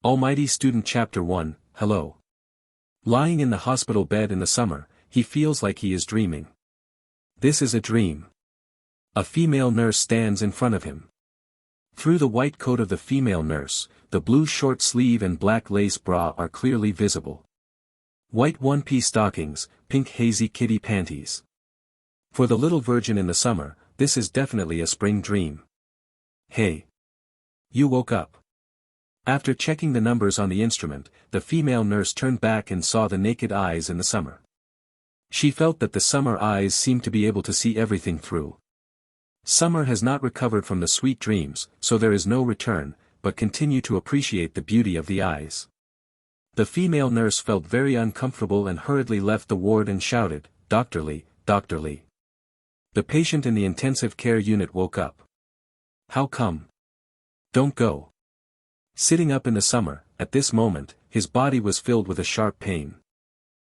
Almighty Student Chapter 1, Hello. Lying in the hospital bed in the summer, he feels like he is dreaming. This is a dream. A female nurse stands in front of him. Through the white coat of the female nurse, the blue short sleeve and black lace bra are clearly visible. White one-piece stockings, pink hazy kitty panties. For the little virgin in the summer, this is definitely a spring dream. Hey. You woke up. After checking the numbers on the instrument, the female nurse turned back and saw the naked eyes in the summer. She felt that the summer eyes seemed to be able to see everything through. Summer has not recovered from the sweet dreams, so there is no return, but continue to appreciate the beauty of the eyes. The female nurse felt very uncomfortable and hurriedly left the ward and shouted, "Dr. Lee, Dr. Lee." The patient in the intensive care unit woke up. How come? Don't go. Sitting up in the summer, at this moment, his body was filled with a sharp pain.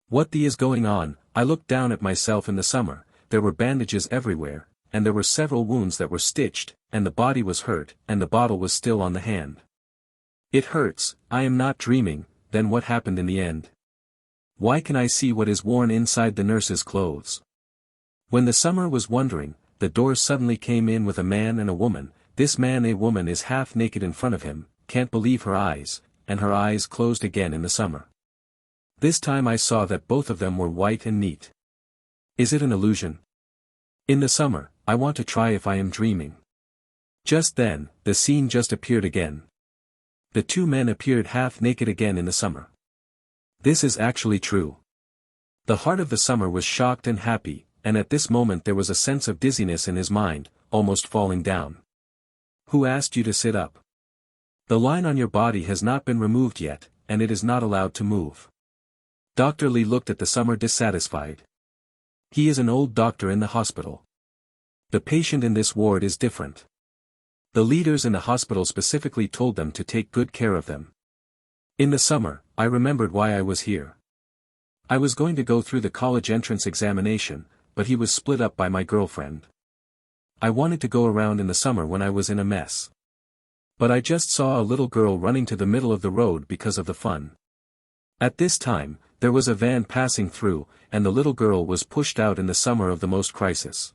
What the is going on? I looked down at myself in the summer, there were bandages everywhere, and there were several wounds that were stitched, and the body was hurt, and the bottle was still on the hand. It hurts, I am not dreaming. Then what happened in the end? Why can I see what is worn inside the nurse's clothes? When the summer was wondering, the door suddenly came in with a man and a woman. This man a woman is half naked in front of him, can't believe her eyes, and her eyes closed again in the summer. This time I saw that both of them were white and neat. Is it an illusion? In the summer, I want to try if I am dreaming. Just then, the scene just appeared again. The two men appeared half naked again in the summer. This is actually true. The heart of the summer was shocked and happy, and at this moment there was a sense of dizziness in his mind, almost falling down. Who asked you to sit up? The line on your body has not been removed yet, and it is not allowed to move. Dr. Lee looked at the summer dissatisfied. He is an old doctor in the hospital. The patient in this ward is different. The leaders in the hospital specifically told them to take good care of them. In the summer, I remembered why I was here. I was going to go through the college entrance examination, but he was split up by my girlfriend. I wanted to go around in the summer when I was in a mess. But I just saw a little girl running to the middle of the road because of the fun. At this time, there was a van passing through, and the little girl was pushed out in the summer of the most crisis.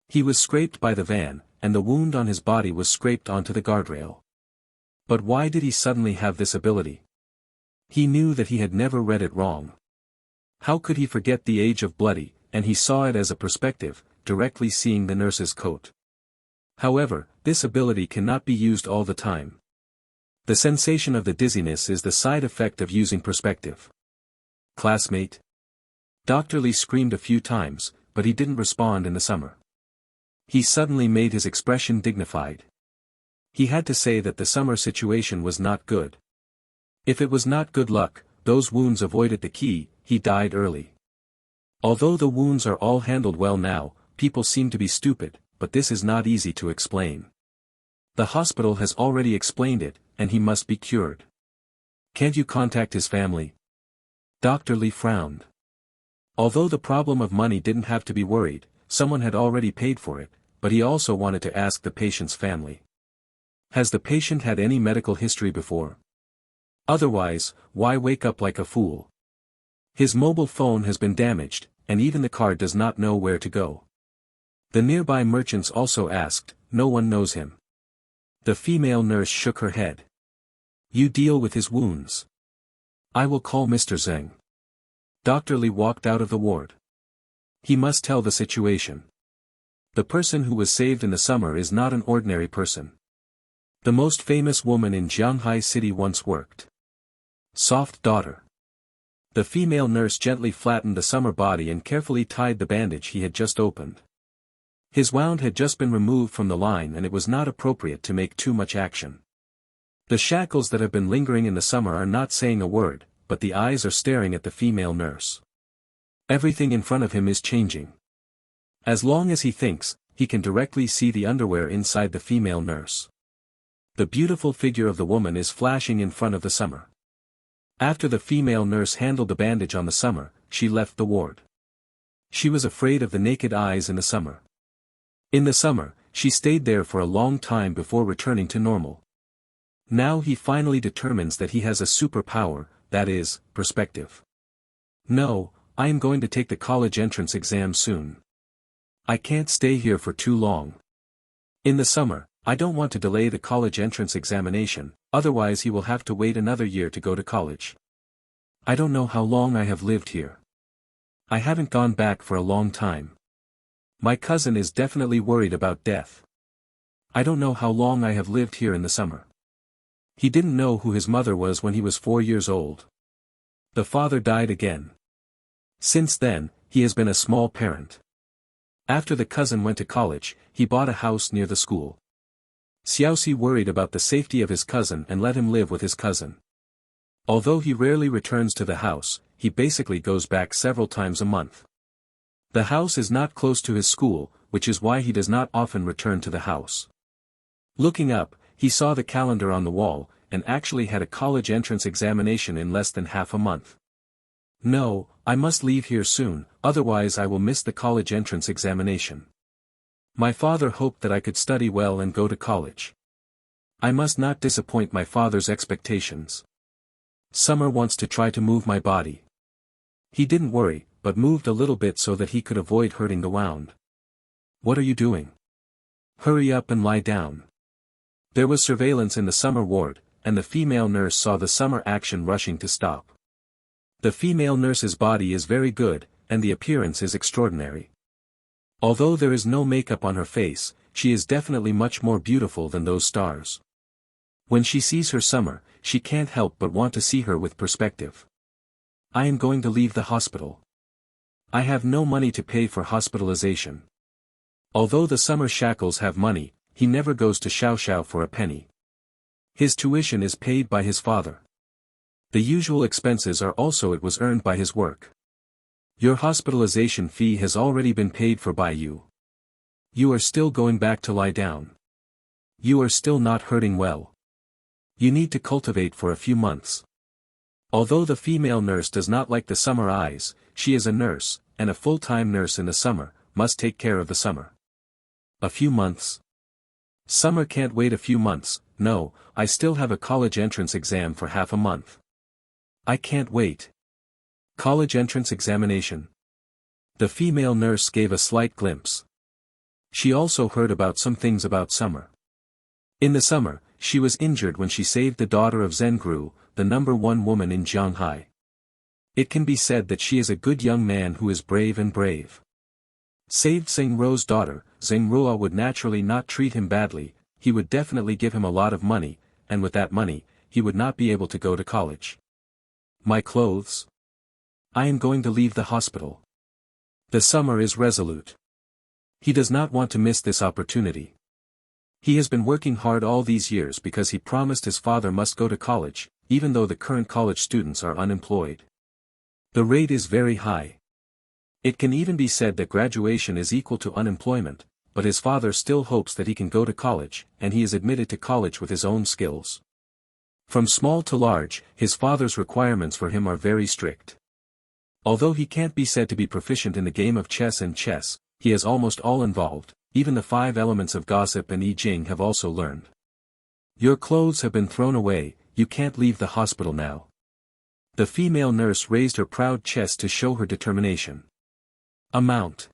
He was scraped by the van, and the wound on his body was scraped onto the guardrail. But why did he suddenly have this ability? He knew that he had never read it wrong. How could he forget the age of bloody, and he saw it as a perspective, directly seeing the nurse's coat. However, this ability cannot be used all the time. The sensation of the dizziness is the side effect of using perspective. Classmate? Dr. Lee screamed a few times, but he didn't respond in the summer. He suddenly made his expression dignified. He had to say that the summer situation was not good. If it was not good luck, those wounds avoided the key, he died early. Although the wounds are all handled well now, people seem to be stupid, but this is not easy to explain. The hospital has already explained it, and he must be cured. Can't you contact his family? Dr. Lee frowned. Although the problem of money didn't have to be worried, someone had already paid for it, but he also wanted to ask the patient's family. Has the patient had any medical history before? Otherwise, why wake up like a fool? His mobile phone has been damaged, and even the card does not know where to go. The nearby merchants also asked, no one knows him. The female nurse shook her head. You deal with his wounds. I will call Mr. Zheng. Dr. Lee walked out of the ward. He must tell the situation. The person who was saved in the summer is not an ordinary person. The most famous woman in Jianghai City once worked. Soft daughter. The female nurse gently flattened the summer body and carefully tied the bandage he had just opened. His wound had just been removed from the line and it was not appropriate to make too much action. The shackles that have been lingering in the summer are not saying a word, but the eyes are staring at the female nurse. Everything in front of him is changing. As long as he thinks, he can directly see the underwear inside the female nurse. The beautiful figure of the woman is flashing in front of the summer. After the female nurse handled the bandage on the summer, she left the ward. She was afraid of the naked eyes in the summer. In the summer, she stayed there for a long time before returning to normal. Now he finally determines that he has a superpower, that is, perspective. No, I am going to take the college entrance exam soon. I can't stay here for too long. In the summer, I don't want to delay the college entrance examination, otherwise he will have to wait another year to go to college. I don't know how long I have lived here. I haven't gone back for a long time. My cousin is definitely worried about death. I don't know how long I have lived here in the summer. He didn't know who his mother was when he was 4 years old. The father died again. Since then, he has been a small parent. After the cousin went to college, he bought a house near the school. Xiaoxi worried about the safety of his cousin and let him live with his cousin. Although he rarely returns to the house, he basically goes back several times a month. The house is not close to his school, which is why he does not often return to the house. Looking up, he saw the calendar on the wall, and actually had a college entrance examination in less than half a month. No, I must leave here soon, otherwise I will miss the college entrance examination. My father hoped that I could study well and go to college. I must not disappoint my father's expectations. Summer wants to try to move my body. He didn't worry, but moved a little bit so that he could avoid hurting the wound. What are you doing? Hurry up and lie down. There was surveillance in the summer ward, and the female nurse saw the summer action rushing to stop. The female nurse's body is very good, and the appearance is extraordinary. Although there is no makeup on her face, she is definitely much more beautiful than those stars. When she sees her summer, she can't help but want to see her with perspective. I am going to leave the hospital. I have no money to pay for hospitalization. Although the summer shackles have money, he never goes to Xiao for a penny. His tuition is paid by his father. The usual expenses are also it was earned by his work. Your hospitalization fee has already been paid for by you. You are still going back to lie down. You are still not hurting well. You need to cultivate for a few months. Although the female nurse does not like the summer eyes, she is a nurse, and a full-time nurse in the summer, must take care of the summer. A few months? Summer can't wait a few months. No, I still have a college entrance exam for half a month. I can't wait. College entrance examination. The female nurse gave a slight glimpse. She also heard about some things about summer. In the summer, she was injured when she saved the daughter of Zhengru, the #1 woman in Shanghai. It can be said that she is a good young man who is brave and brave. Saved Zheng Ruo's daughter, Zheng Ruo would naturally not treat him badly, he would definitely give him a lot of money, and with that money, he would not be able to go to college. My clothes? I am going to leave the hospital. The summer is resolute. He does not want to miss this opportunity. He has been working hard all these years because he promised his father must go to college, even though the current college students are unemployed. The rate is very high. It can even be said that graduation is equal to unemployment, but his father still hopes that he can go to college, and he is admitted to college with his own skills. From small to large, his father's requirements for him are very strict. Although he can't be said to be proficient in the game of chess and chess, he is almost all involved, even the 5 elements of gossip and I Ching have also learned. Your clothes have been thrown away, you can't leave the hospital now. The female nurse raised her proud chest to show her determination. Amount.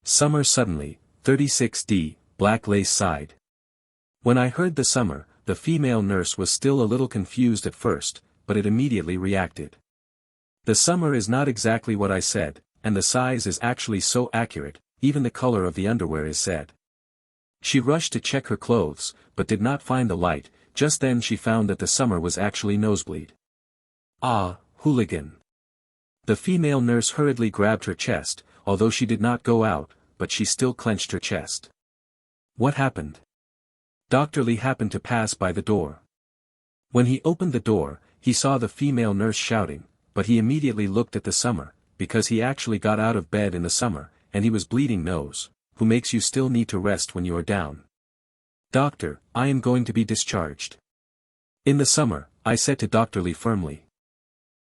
Summer suddenly, 36D, black lace side. When I heard the summer, the female nurse was still a little confused at first, but it immediately reacted. The summer is not exactly what I said, and the size is actually so accurate, even the color of the underwear is said. She rushed to check her clothes, but did not find the light. Just then she found that the summer was actually nosebleed. Ah, hooligan. The female nurse hurriedly grabbed her chest, although she did not go out, but she still clenched her chest. What happened? Dr. Li happened to pass by the door. When he opened the door, he saw the female nurse shouting, but he immediately looked at the summer, because he actually got out of bed in the summer, and he was bleeding nose, who makes you still need to rest when you are down. Doctor, I am going to be discharged. In the summer, I said to Dr. Li firmly.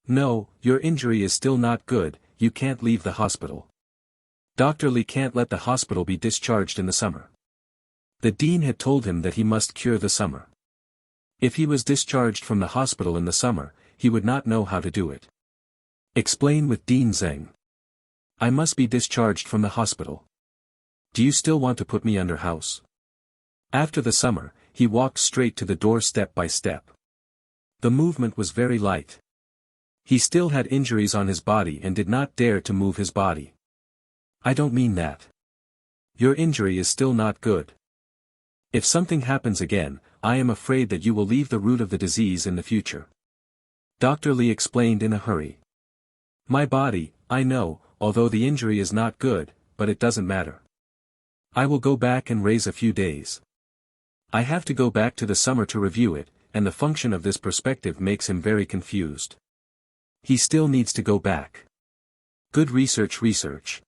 No, your injury is still not good, you can't leave the hospital. Dr. Li can't let the hospital be discharged in the summer. The dean had told him that he must cure the summer. If he was discharged from the hospital in the summer, he would not know how to do it. Explain with Dean Zheng. I must be discharged from the hospital. Do you still want to put me under house? After the summer, he walked straight to the door step by step. The movement was very light. He still had injuries on his body and did not dare to move his body. I don't mean that. Your injury is still not good. If something happens again, I am afraid that you will leave the root of the disease in the future. Dr. Li explained in a hurry. My body, I know, although the injury is not good, but it doesn't matter. I will go back and raise a few days. I have to go back to the summer to review it, and the function of this perspective makes him very confused. He still needs to go back. Good research.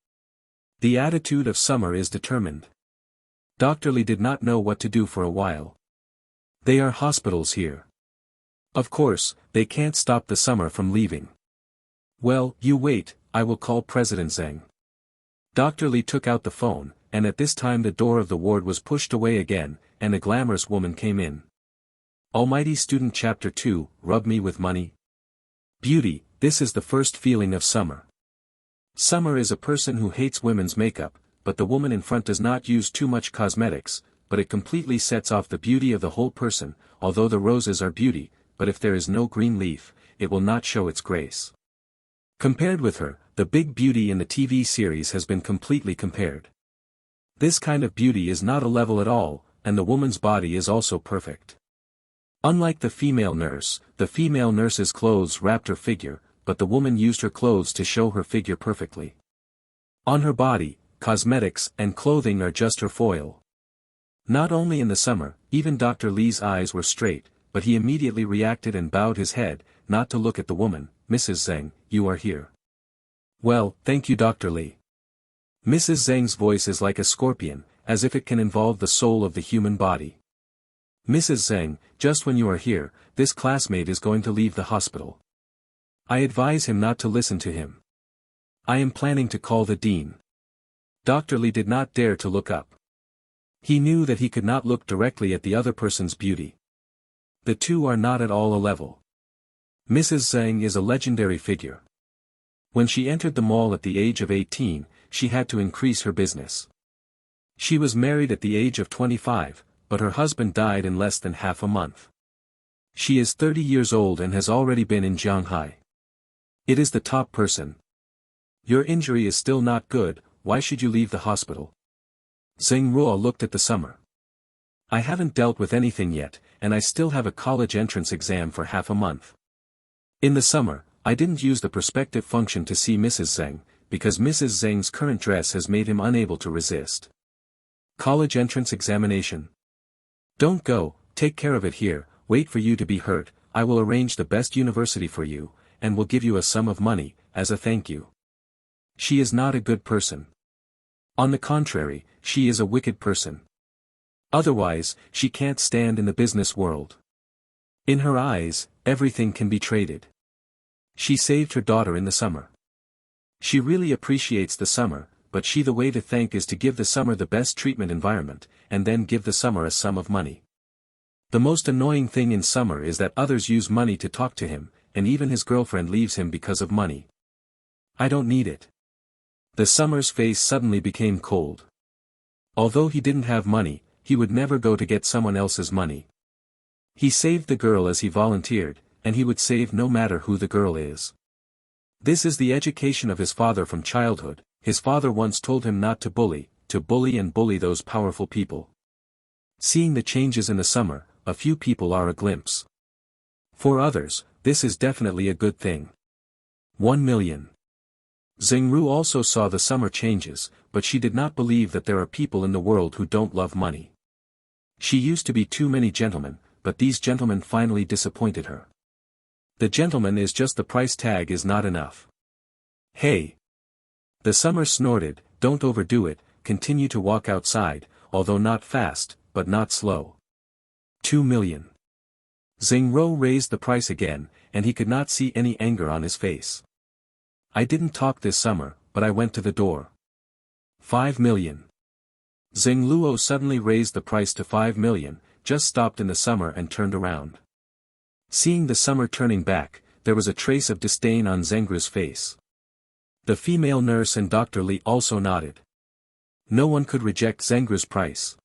The attitude of summer is determined. Dr. Li did not know what to do for a while. They are hospitals here. Of course, they can't stop the summer from leaving. Well, you wait, I will call President Zheng. Dr. Li took out the phone, and at this time the door of the ward was pushed away again, and a glamorous woman came in. Almighty Student Chapter 2, Rub Me with Money. Beauty, this is the first feeling of summer. Summer is a person who hates women's makeup, but the woman in front does not use too much cosmetics, but it completely sets off the beauty of the whole person, although the roses are beauty, but if there is no green leaf, it will not show its grace. Compared with her, the big beauty in the TV series has been completely compared. This kind of beauty is not a level at all, and the woman's body is also perfect. Unlike the female nurse's clothes wrapped her figure, but the woman used her clothes to show her figure perfectly. On her body, cosmetics and clothing are just her foil. Not only in the summer, even Dr. Li's eyes were straight, but he immediately reacted and bowed his head, not to look at the woman. Mrs. Zheng, you are here. Well, thank you Dr. Li. Mrs. Zheng's voice is like a scorpion, as if it can involve the soul of the human body. Mrs. Zheng, just when you are here, this classmate is going to leave the hospital. I advise him not to listen to him. I am planning to call the dean. Dr. Li did not dare to look up. He knew that he could not look directly at the other person's beauty. The two are not at all a level. Mrs. Zheng is a legendary figure. When she entered the mall at the age of 18, she had to increase her business. She was married at the age of 25, but her husband died in less than half a month. She is 30 years old and has already been in Shanghai. It is the top person. Your injury is still not good, why should you leave the hospital? Zheng Ruo looked at the summer. I haven't dealt with anything yet, and I still have a college entrance exam for half a month. In the summer, I didn't use the perspective function to see Mrs. Zheng, because Mrs. Zheng's current dress has made him unable to resist. College entrance examination. Don't go, take care of it here, wait for you to be hurt, I will arrange the best university for you, and will give you a sum of money, as a thank you. She is not a good person. On the contrary, she is a wicked person. Otherwise, she can't stand in the business world. In her eyes, everything can be traded. She saved her daughter in the summer. She really appreciates the summer, but the way to thank is to give the summer the best treatment environment, and then give the summer a sum of money. The most annoying thing in summer is that others use money to talk to him, and even his girlfriend leaves him because of money. I don't need it. The summer's face suddenly became cold. Although he didn't have money, he would never go to get someone else's money. He saved the girl as he volunteered, and he would save no matter who the girl is. This is the education of his father from childhood. His father once told him not to bully those powerful people. Seeing the changes in the summer, a few people are a glimpse. For others, this is definitely a good thing. 1 million. Zheng Ru also saw the summer changes, but she did not believe that there are people in the world who don't love money. She used to be too many gentlemen, but these gentlemen finally disappointed her. The gentleman is just the price tag is not enough. Hey! The summer snorted, don't overdo it, continue to walk outside, although not fast, but not slow. 2 million. Zheng Ru raised the price again, and he could not see any anger on his face. I didn't talk this summer, but I went to the door. 5 million. Zheng Luo suddenly raised the price to 5 million, just stopped in the summer and turned around. Seeing the summer turning back, there was a trace of disdain on Zengru's face. The female nurse and Dr. Li also nodded. No one could reject Zengru's price.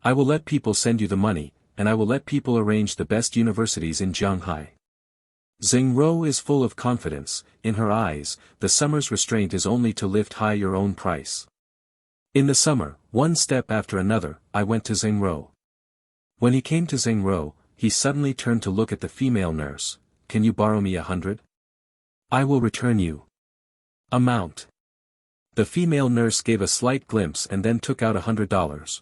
I will let people send you the money, and I will let people arrange the best universities in Jianghai. Zengru is full of confidence. In her eyes, the summer's restraint is only to lift high your own price. In the summer, one step after another, I went to Zengru. When he came to Zengru, he suddenly turned to look at the female nurse. Can you borrow me 100? I will return you. Amount. The female nurse gave a slight glimpse and then took out $100.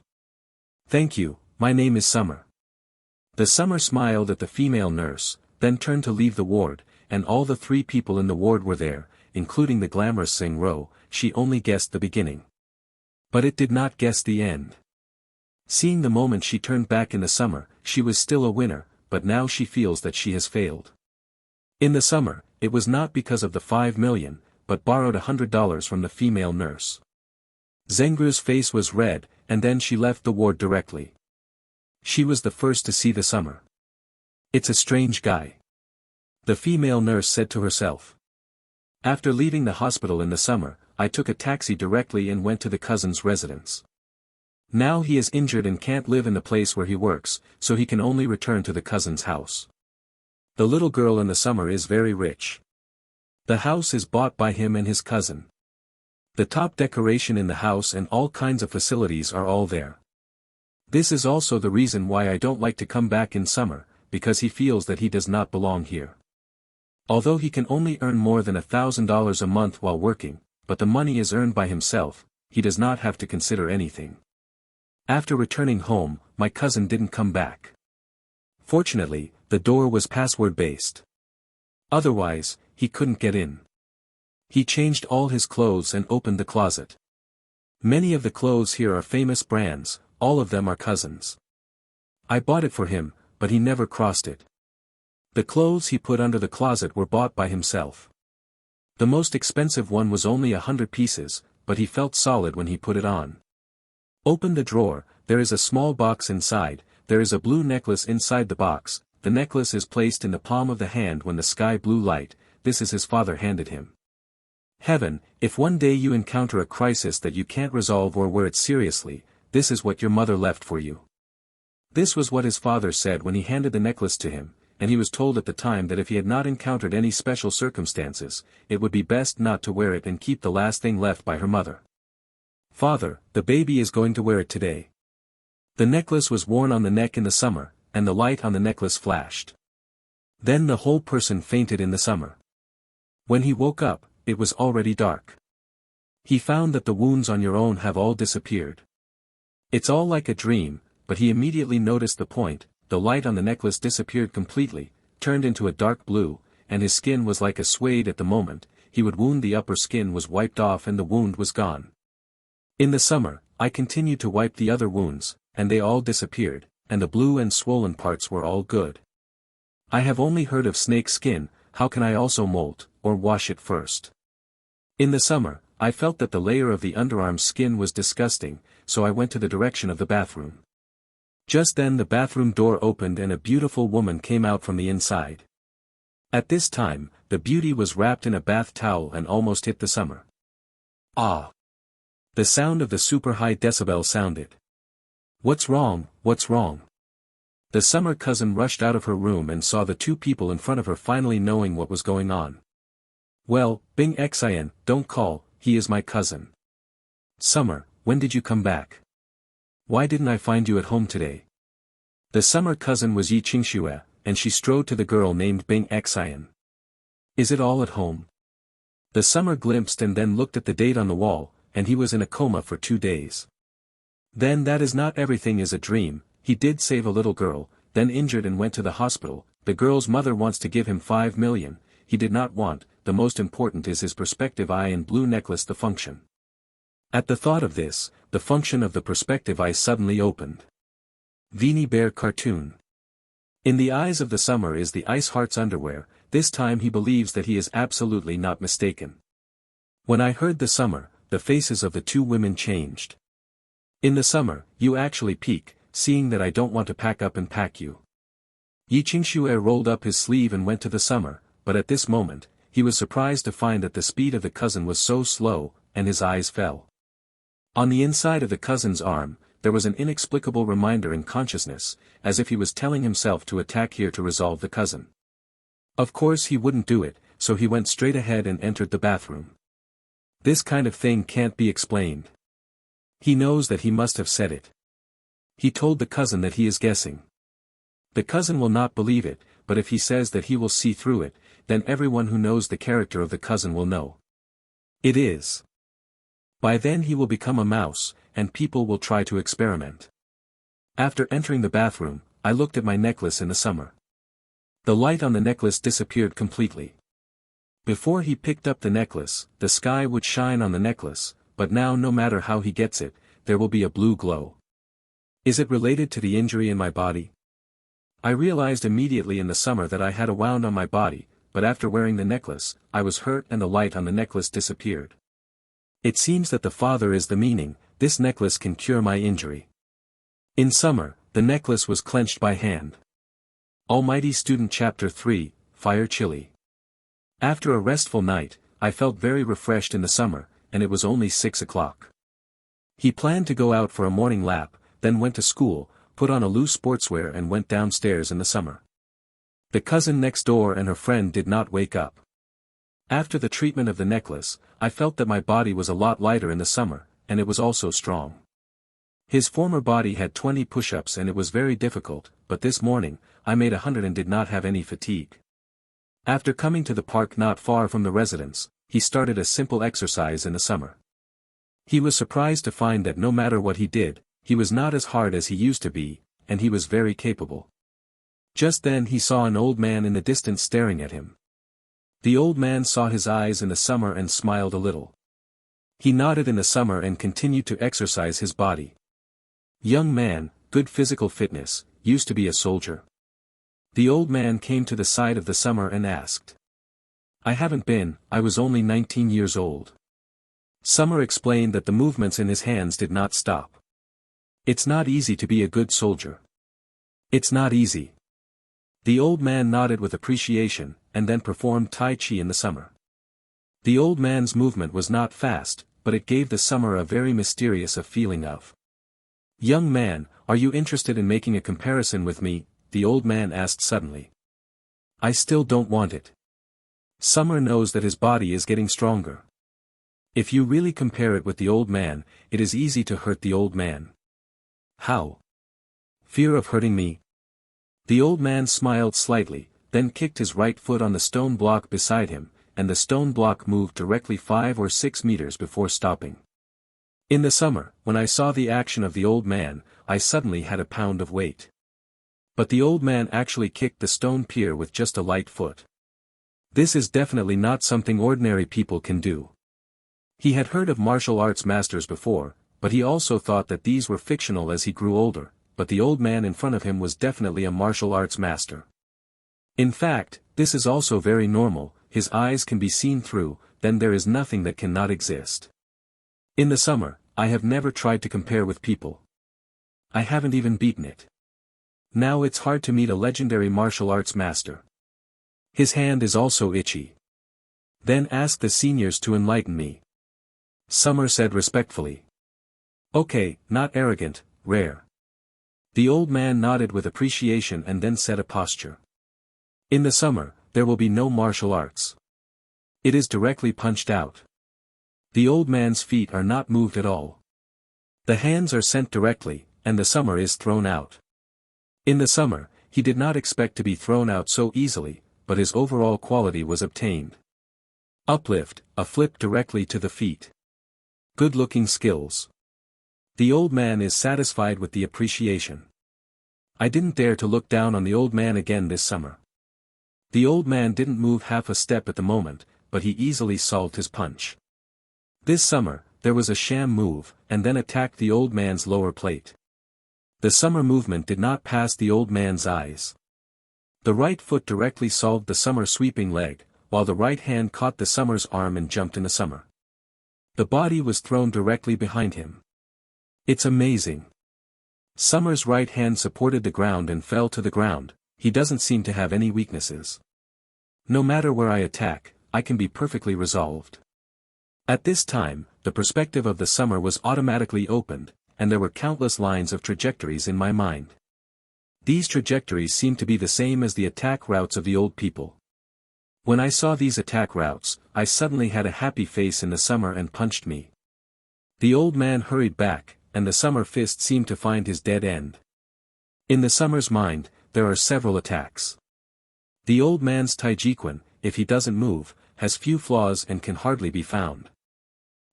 Thank you, my name is Summer. The Summer smiled at the female nurse, then turned to leave the ward, and all the 3 people in the ward were there, including the glamorous Zengru. She only guessed the beginning. But it did not guess the end. Seeing the moment she turned back in the summer, she was still a winner, but now she feels that she has failed. In the summer, it was not because of the 5 million, but borrowed $100 from the female nurse. Zengru's face was red, and then she left the ward directly. She was the first to see the summer. It's a strange guy. The female nurse said to herself. After leaving the hospital in the summer, I took a taxi directly and went to the cousin's residence. Now he is injured and can't live in the place where he works, so he can only return to the cousin's house. The little girl in the summer is very rich. The house is bought by him and his cousin. The top decoration in the house and all kinds of facilities are all there. This is also the reason why I don't like to come back in summer, because he feels that he does not belong here. Although he can only earn more than $1,000 a month while working, but the money is earned by himself, he does not have to consider anything. After returning home, my cousin didn't come back. Fortunately, the door was password-based. Otherwise, he couldn't get in. He changed all his clothes and opened the closet. Many of the clothes here are famous brands, all of them are cousins. I bought it for him, but he never crossed it. The clothes he put under the closet were bought by himself. The most expensive one was only 100 pieces, but he felt solid when he put it on. Open the drawer, there is a small box inside, there is a blue necklace inside the box, the necklace is placed in the palm of the hand when the sky blue light, this is his father handed him. Heaven, if one day you encounter a crisis that you can't resolve or wear it seriously, this is what your mother left for you. This was what his father said when he handed the necklace to him, and he was told at the time that if he had not encountered any special circumstances, it would be best not to wear it and keep the last thing left by her mother. Father, the baby is going to wear it today. The necklace was worn on the neck in the summer, and the light on the necklace flashed. Then the whole person fainted in the summer. When he woke up, it was already dark. He found that the wounds on your own have all disappeared. It's all like a dream, but he immediately noticed the point, the light on the necklace disappeared completely, turned into a dark blue, and his skin was like a suede at the moment, he would wound the upper skin was wiped off and the wound was gone. In the summer, I continued to wipe the other wounds, and they all disappeared, and the blue and swollen parts were all good. I have only heard of snake skin, how can I also molt, or wash it first? In the summer, I felt that the layer of the underarm skin was disgusting, so I went to the direction of the bathroom. Just then the bathroom door opened and a beautiful woman came out from the inside. At this time, the beauty was wrapped in a bath towel and almost hit the summer. Ah! The sound of the super high decibel sounded. What's wrong, what's wrong? The summer cousin rushed out of her room and saw the 2 people in front of her finally knowing what was going on. Well, Bing Xian, don't call, he is my cousin. Summer, when did you come back? Why didn't I find you at home today? The summer cousin was Yi Qingxue, and she strode to the girl named Bing Xian. Is it all at home? The summer glimpsed and then looked at the date on the wall, and he was in a coma for 2 days. Then that is not everything is a dream, he did save a little girl, then injured and went to the hospital, the girl's mother wants to give him 5 million, he did not want, the most important is his perspective eye and blue necklace the function. At the thought of this, the function of the perspective eye suddenly opened. Veiny Bear cartoon. In the eyes of the summer is the Ice Heart's underwear, this time he believes that he is absolutely not mistaken. When I heard the summer, the faces of the 2 women changed. In the summer, you actually peek, seeing that I don't want to pack up and pack you. Yi Qingxue rolled up his sleeve and went to the summer, but at this moment, he was surprised to find that the speed of the cousin was so slow, and his eyes fell. On the inside of the cousin's arm, there was an inexplicable reminder in consciousness, as if he was telling himself to attack here to resolve the cousin. Of course he wouldn't do it, so he went straight ahead and entered the bathroom. This kind of thing can't be explained. He knows that he must have said it. He told the cousin that he is guessing. The cousin will not believe it, but if he says that he will see through it, then everyone who knows the character of the cousin will know. It is. By then he will become a mouse, and people will try to experiment. After entering the bathroom, I looked at my necklace in the summer. The light on the necklace disappeared completely. Before he picked up the necklace, the sky would shine on the necklace, but now no matter how he gets it, there will be a blue glow. Is it related to the injury in my body? I realized immediately in the summer that I had a wound on my body, but after wearing the necklace, I was hurt and the light on the necklace disappeared. It seems that the father is the meaning, this necklace can cure my injury. In summer, the necklace was clenched by hand. Almighty Student Chapter 3, Fire Chili. After a restful night, I felt very refreshed in the summer, and it was only 6 o'clock. He planned to go out for a morning lap, then went to school, put on a loose sportswear and went downstairs in the summer. The cousin next door and her friend did not wake up. After the treatment of the necklace, I felt that my body was a lot lighter in the summer, and it was also strong. His former body had 20 push-ups and it was very difficult, but this morning, I made 100 and did not have any fatigue. After coming to the park not far from the residence, he started a simple exercise in the summer. He was surprised to find that no matter what he did, he was not as hard as he used to be, and he was very capable. Just then he saw an old man in the distance staring at him. The old man saw his eyes in the summer and smiled a little. He nodded in the summer and continued to exercise his body. Young man, good physical fitness, used to be a soldier. The old man came to the side of the summer and asked. I haven't been, I was only 19 years old. Summer explained that the movements in his hands did not stop. It's not easy to be a good soldier. It's not easy. The old man nodded with appreciation, and then performed Tai Chi in the summer. The old man's movement was not fast, but it gave the summer a very mysterious feeling of. Young man, are you interested in making a comparison with me? The old man asked suddenly. I still don't want it. Summer knows that his body is getting stronger. If you really compare it with the old man, it is easy to hurt the old man. How? Fear of hurting me? The old man smiled slightly, then kicked his right foot on the stone block beside him, and the stone block moved directly 5 or 6 meters before stopping. In the summer, when I saw the action of the old man, I suddenly had a pound of weight. But the old man actually kicked the stone pier with just a light foot. This is definitely not something ordinary people can do. He had heard of martial arts masters before, but he also thought that these were fictional as he grew older, but the old man in front of him was definitely a martial arts master. In fact, this is also very normal, his eyes can be seen through, then there is nothing that cannot exist. In the summer, I have never tried to compare with people. I haven't even beaten it. Now it's hard to meet a legendary martial arts master. His hand is also itchy. Then ask the seniors to enlighten me. Summer said respectfully. Okay, not arrogant, rare. The old man nodded with appreciation and then set a posture. In the summer, there will be no martial arts. It is directly punched out. The old man's feet are not moved at all. The hands are sent directly, and the summer is thrown out. In the summer, he did not expect to be thrown out so easily, but his overall quality was obtained. Uplift, a flip directly to the feet. Good-looking skills. The old man is satisfied with the appreciation. I didn't dare to look down on the old man again this summer. The old man didn't move half a step at the moment, but he easily solved his punch. This summer, there was a sham move, and then attacked the old man's lower plate. The summer movement did not pass the old man's eyes. The right foot directly solved the summer sweeping leg, while the right hand caught the summer's arm and jumped in the summer. The body was thrown directly behind him. It's amazing. Summer's right hand supported the ground and fell to the ground. He doesn't seem to have any weaknesses. No matter where I attack, I can be perfectly resolved. At this time, the perspective of the summer was automatically opened, and there were countless lines of trajectories in my mind. These trajectories seemed to be the same as the attack routes of the old people. When I saw these attack routes, I suddenly had a happy face in the summer and punched me. The old man hurried back, and the summer fist seemed to find his dead end. In the summer's mind, there are several attacks. The old man's Taijiquan, if he doesn't move, has few flaws and can hardly be found.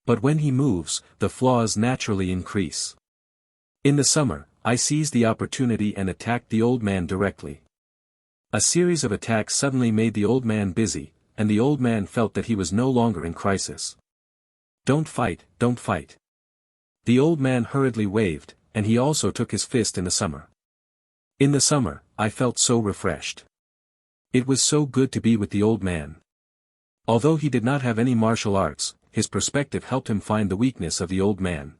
But when he moves, the flaws naturally increase. In the summer, I seized the opportunity and attacked the old man directly. A series of attacks suddenly made the old man busy, and the old man felt that he was no longer in crisis. "Don't fight, don't fight." The old man hurriedly waved, and he also took his fist in the summer. In the summer, I felt so refreshed. It was so good to be with the old man. Although he did not have any martial arts, his perspective helped him find the weakness of the old man.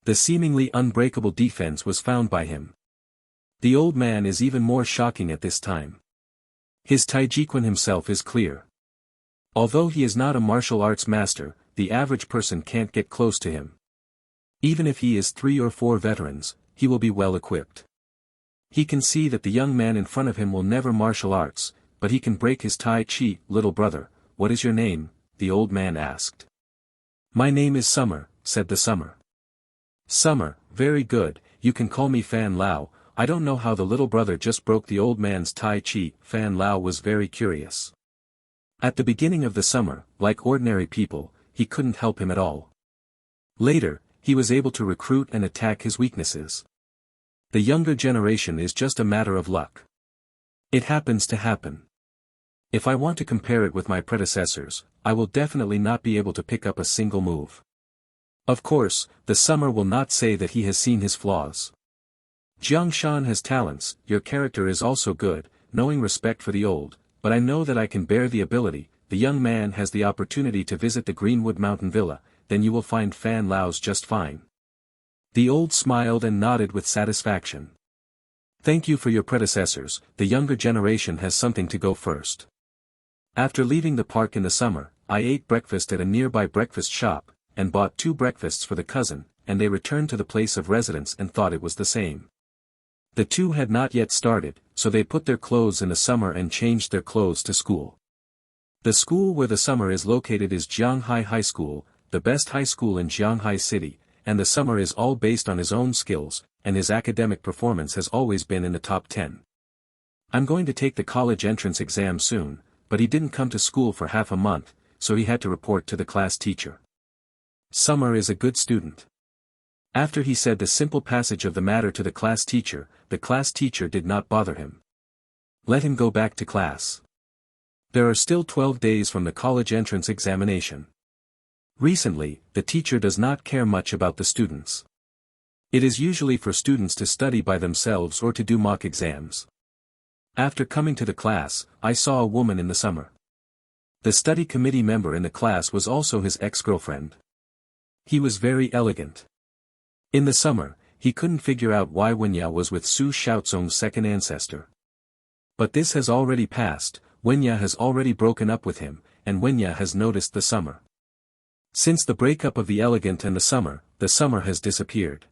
The seemingly unbreakable defense was found by him. The old man is even more shocking at this time. His Taijiquan himself is clear. Although he is not a martial arts master, the average person can't get close to him. Even if he is 3 or 4 veterans, he will be well equipped. He can see that the young man in front of him will never martial arts, but he can break his Tai Chi. "Little brother, what is your name?" the old man asked. "My name is Summer," said the summer. "Summer, very good, you can call me Fan Lao." I don't know how the little brother just broke the old man's Tai Chi. Fan Lao was very curious. At the beginning of the summer, like ordinary people, he couldn't help him at all. Later, he was able to recruit and attack his weaknesses. The younger generation is just a matter of luck. It happens to happen. If I want to compare it with my predecessors, I will definitely not be able to pick up a single move. Of course, the summer will not say that he has seen his flaws. "Jiang Shan has talents, your character is also good, knowing respect for the old, but I know that I can bear the ability." The young man has the opportunity to visit the Greenwood Mountain Villa, then you will find Fan Lao's just fine. The old smiled and nodded with satisfaction. "Thank you for your predecessors, the younger generation has something to go first." After leaving the park in the summer, I ate breakfast at a nearby breakfast shop, and bought 2 breakfasts for the cousin, and they returned to the place of residence and thought it was the same. The 2 had not yet started, so they put their clothes in the summer and changed their clothes to school. The school where the summer is located is Jianghai High School, the best high school in Jianghai City, and the summer is all based on his own skills, and his academic performance has always been in the top 10. I'm going to take the college entrance exam soon, but he didn't come to school for half a month, so he had to report to the class teacher. Summer is a good student. After he said the simple passage of the matter to the class teacher did not bother him. Let him go back to class. There are still 12 days from the college entrance examination. Recently, the teacher does not care much about the students. It is usually for students to study by themselves or to do mock exams. After coming to the class, I saw a woman in the summer. The study committee member in the class was also his ex-girlfriend. He was very elegant. In the summer, he couldn't figure out why Wenya was with Su Xiaozong's second ancestor. But this has already passed, Wenya has already broken up with him, and Wenya has noticed the summer. Since the breakup of the elegant and the summer has disappeared.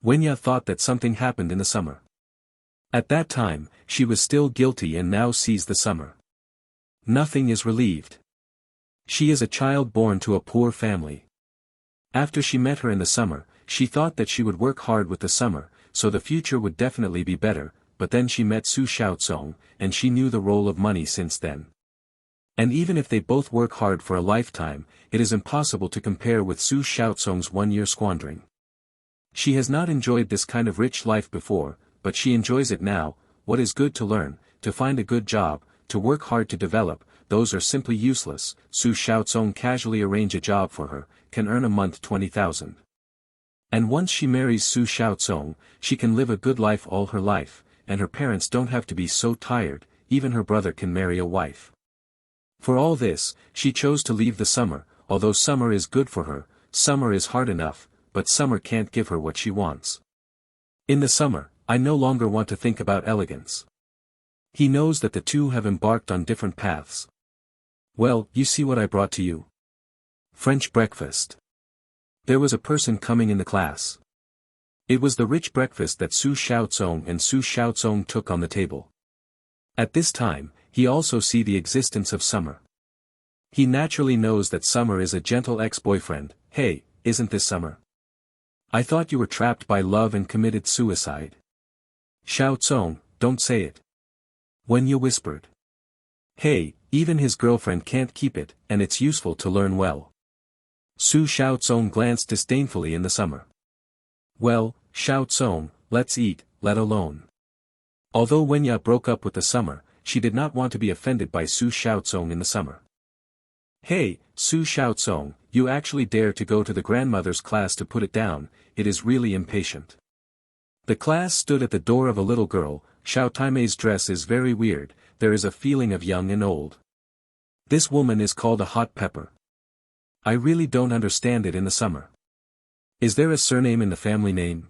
Wenya thought that something happened in the summer. At that time, she was still guilty and now sees the summer. Nothing is relieved. She is a child born to a poor family. After she met her in the summer, she thought that she would work hard with the summer, so the future would definitely be better, but then she met Su Xiaozong, and she knew the role of money since then. And even if they both work hard for a lifetime, it is impossible to compare with Su Xiaozong's 1-year squandering. She has not enjoyed this kind of rich life before, but she enjoys it now. What is good to learn, to find a good job, to work hard to develop, those are simply useless. Su Xiaozong casually arrange a job for her, can earn a month 20,000. And once she marries Su Xiaozong, she can live a good life all her life, and her parents don't have to be so tired, even her brother can marry a wife. For all this, she chose to leave the summer, although summer is good for her, summer is hard enough, but summer can't give her what she wants. In the summer, I no longer want to think about elegance. He knows that the two have embarked on different paths. Well, you see what I brought to you. French breakfast. There was a person coming in the class. It was the rich breakfast that Su Xiaozong and Su Xiaozong took on the table. At this time, he also see the existence of Summer. He naturally knows that Summer is a gentle ex-boyfriend. Hey, isn't this Summer? I thought you were trapped by love and committed suicide. Xiaozong, don't say it. When you whispered. Hey, even his girlfriend can't keep it, and it's useful to learn well. Su Xiaozong glanced disdainfully in the Summer. Well, Xiaozong, let's eat, let alone. Although Wenya broke up with the Summer, she did not want to be offended by Su Xiaozong in the Summer. Hey, Su Xiaozong, you actually dare to go to the grandmother's class to put it down, it is really impatient. The class stood at the door of a little girl. Xiao Taimei's dress is very weird, there is a feeling of young and old. This woman is called a hot pepper. I really don't understand it in the Summer. Is there a surname in the family name?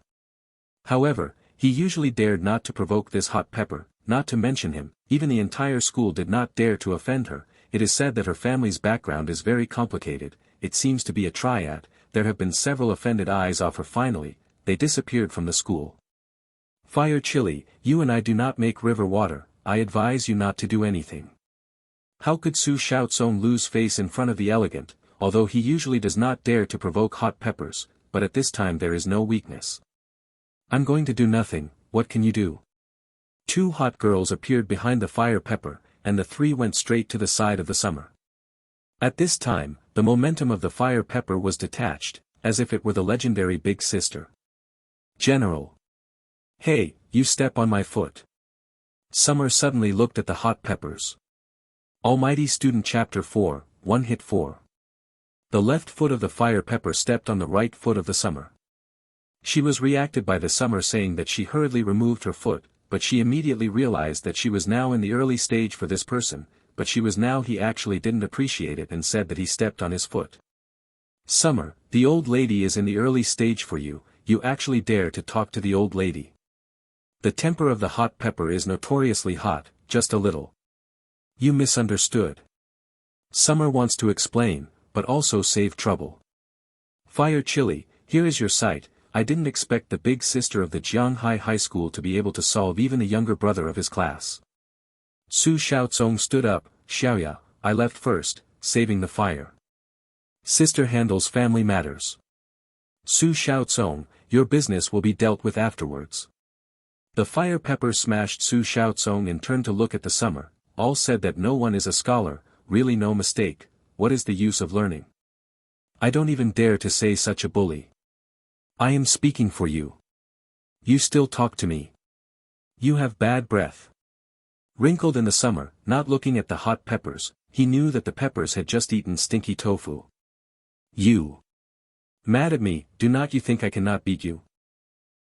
However, he usually dared not to provoke this hot pepper, not to mention him, even the entire school did not dare to offend her. It is said that her family's background is very complicated, it seems to be a triad, there have been several offended eyes off her finally, they disappeared from the school. Fire Chili, you and I do not make river water, I advise you not to do anything. How could Su Xiaozong lose face in front of the elegant, although he usually does not dare to provoke hot peppers, but at this time there is no weakness. I'm going to do nothing, what can you do? Two hot girls appeared behind the fire pepper, and the three went straight to the side of the Summer. At this time, the momentum of the fire pepper was detached, as if it were the legendary big sister. General. Hey, you step on my foot. Summer suddenly looked at the hot peppers. Almighty Student Chapter 4, 1 Hit 4. The left foot of the fire pepper stepped on the right foot of the Summer. She was reacted by the Summer saying that she hurriedly removed her foot, but she immediately realized that she was now in the early stage for this person, but she was now he actually didn't appreciate it and said that he stepped on his foot. Summer, the old lady is in the early stage for you, you actually dare to talk to the old lady. The temper of the hot pepper is notoriously hot, just a little. You misunderstood. Summer wants to explain, but also save trouble. Fire Chili, here is your sight. I didn't expect the big sister of the Jianghai High School to be able to solve even a younger brother of his class. Su Xiaozong stood up, Xiaoya, I left first, saving the fire. Sister handles family matters. Su Xiaozong, your business will be dealt with afterwards. The fire pepper smashed Su Xiaozong and turned to look at the Summer, all said that no one is a scholar, really no mistake, what is the use of learning? I don't even dare to say such a bully. I am speaking for you. You still talk to me. You have bad breath. Wrinkled in the Summer, not looking at the hot peppers, he knew that the peppers had just eaten stinky tofu. You. Mad at me, do not you think I cannot beat you?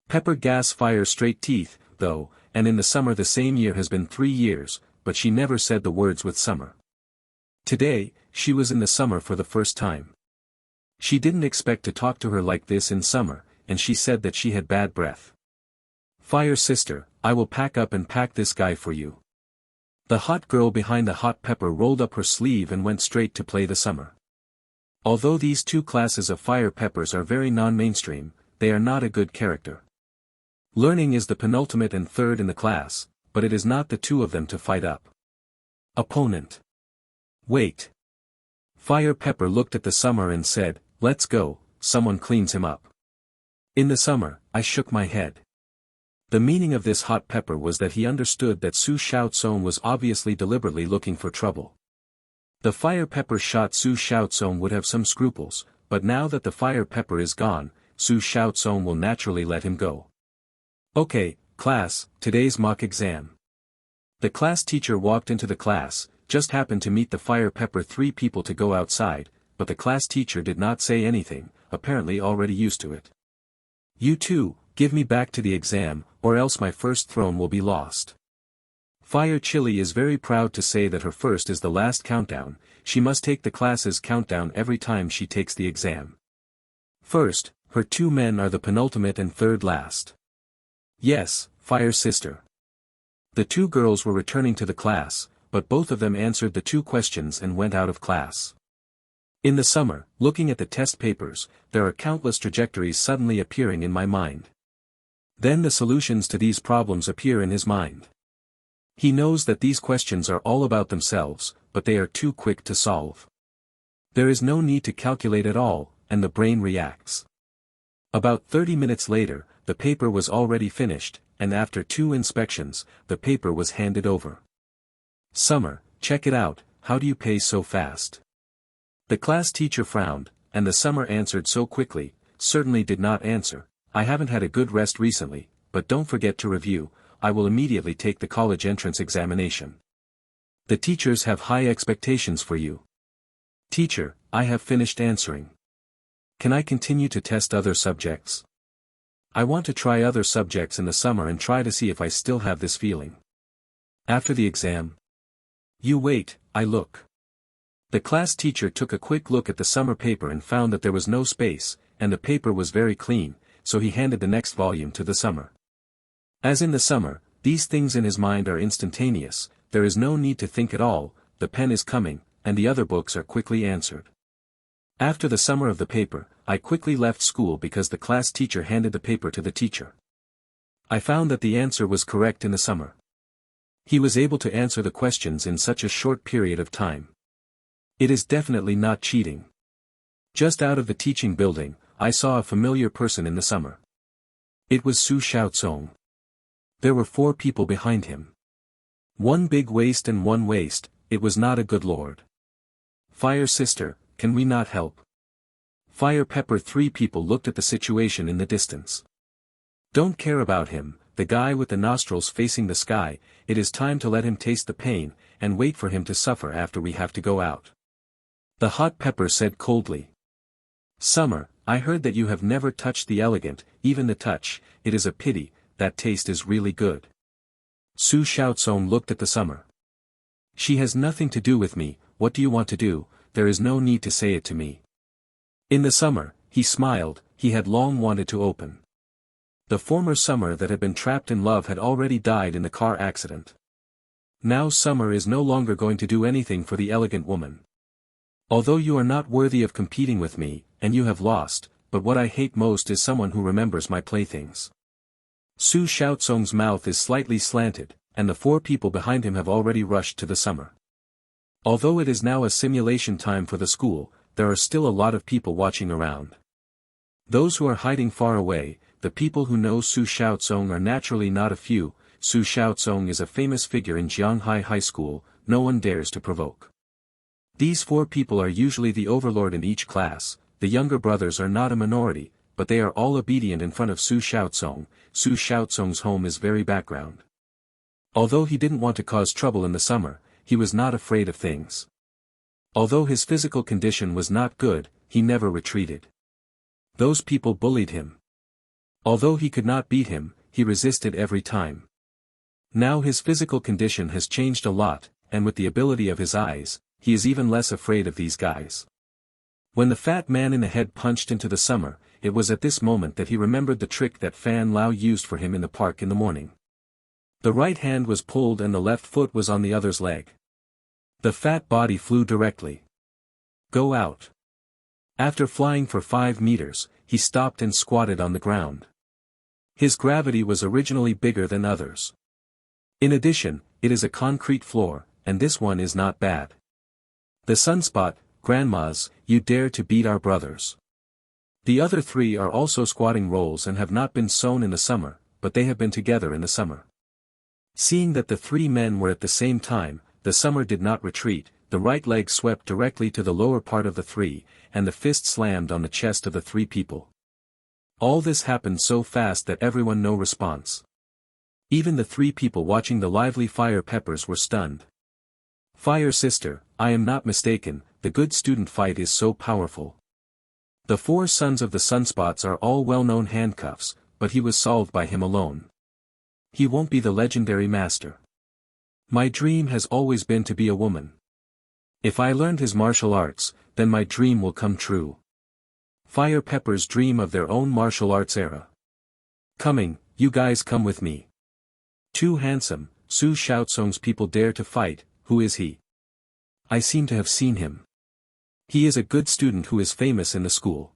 Pepper gas fire straight teeth, though, and in the Summer the same year has been 3 years, but she never said the words with Summer. Today, she was in the Summer for the first time. She didn't expect to talk to her like this in Summer, and she said that she had bad breath. Fire sister, I will pack up and pack this guy for you. The hot girl behind the hot pepper rolled up her sleeve and went straight to play the Summer. Although these two classes of fire peppers are very non-mainstream, they are not a good character. Learning is the penultimate and third in the class, but it is not the two of them to fight up. Opponent. Wait. Fire pepper looked at the Summer and said, let's go, someone cleans him up. In the Summer, I shook my head. The meaning of this hot pepper was that he understood that Su Xiaozong was obviously deliberately looking for trouble. The fire pepper shot Su Xiaozong would have some scruples, but now that the fire pepper is gone, Su Xiaozong will naturally let him go. Okay, class, today's mock exam. The class teacher walked into the class, just happened to meet the fire pepper 3 people to go outside, but the class teacher did not say anything, apparently already used to it. You two, give me back to the exam, or else my first throne will be lost. Fire Chili is very proud to say that her first is the last countdown, she must take the class's countdown every time she takes the exam. First, her 2 men are the penultimate and third last. Yes, Fire Sister. The two girls were returning to the class, but both of them answered the two questions and went out of class. In the summer, looking at the test papers, there are countless trajectories suddenly appearing in my mind. Then the solutions to these problems appear in his mind. He knows that these questions are all about themselves, but they are too quick to solve. There is no need to calculate at all, and the brain reacts. About 30 minutes later, the paper was already finished, and after 2 inspections, the paper was handed over. Summer, check it out, how do you pay so fast? The class teacher frowned, and the Summer answered so quickly, certainly did not answer, I haven't had a good rest recently, but don't forget to review, I will immediately take the college entrance examination. The teachers have high expectations for you. Teacher, I have finished answering. Can I continue to test other subjects? I want to try other subjects in the summer and try to see if I still have this feeling. After the exam. You wait, I look. The class teacher took a quick look at the summer paper and found that there was no space, and the paper was very clean, so he handed the next volume to the Summer. As in the summer, these things in his mind are instantaneous, there is no need to think at all, the pen is coming, and the other books are quickly answered. After the summer of the paper, I quickly left school because the class teacher handed the paper to the teacher. I found that the answer was correct in the summer. He was able to answer the questions in such a short period of time. It is definitely not cheating. Just out of the teaching building, I saw a familiar person in the summer. It was Su Xiaozong. There were 4 people behind him. One big waist and one waist, it was not a good lord. Fire Sister, can we not help? Fire Pepper 3 people looked at the situation in the distance. Don't care about him, the guy with the nostrils facing the sky, it is time to let him taste the pain, and wait for him to suffer after we have to go out. The hot pepper said coldly. Summer, I heard that you have never touched the elegant, even the touch, it is a pity, that taste is really good. Su Xiaozong looked at the Summer. She has nothing to do with me, what do you want to do, there is no need to say it to me. In the summer, he smiled, he had long wanted to open. The former Summer that had been trapped in love had already died in the car accident. Now Summer is no longer going to do anything for the elegant woman. Although you are not worthy of competing with me, and you have lost, but what I hate most is someone who remembers my playthings. Su Xiaozong's mouth is slightly slanted, and the 4 people behind him have already rushed to the Summer. Although it is now a simulation time for the school, there are still a lot of people watching around. Those who are hiding far away, the people who know Su Xiaozong are naturally not a few. Su Xiaozong is a famous figure in Jianghai High School, no one dares to provoke. These 4 people are usually the overlord in each class, the younger brothers are not a minority, but they are all obedient in front of Su Xiaozong. Su Xiaozong's home is very background. Although he didn't want to cause trouble in the summer, he was not afraid of things. Although his physical condition was not good, he never retreated. Those people bullied him. Although he could not beat him, he resisted every time. Now his physical condition has changed a lot, and with the ability of his eyes, he is even less afraid of these guys. When the fat man in the head punched into the Summer, it was at this moment that he remembered the trick that Fan Lao used for him in the park in the morning. The right hand was pulled and the left foot was on the other's leg. The fat body flew directly. Go out. After flying for 5 meters, he stopped and squatted on the ground. His gravity was originally bigger than others. In addition, it is a concrete floor, and this one is not bad. The Sunspot, Grandmas, you dare to beat our brothers. The other 3 are also squatting roles and have not been sewn in the summer, but they have been together in the summer. Seeing that the 3 men were at the same time, the Summer did not retreat, the right leg swept directly to the lower part of the 3, and the fist slammed on the chest of the 3 people. All this happened so fast that everyone no response. Even the 3 people watching the lively Fire Peppers were stunned. Fire Sister, I am not mistaken, the good student fight is so powerful. The 4 sons of the Sunspots are all well-known handcuffs, but he was solved by him alone. He won't be the legendary master. My dream has always been to be a woman. If I learned his martial arts, then my dream will come true. Fire Peppers dream of their own martial arts era. Coming, you guys come with me. Too handsome, Su Xiaozong's people dare to fight, who is he? I seem to have seen him. He is a good student who is famous in the school.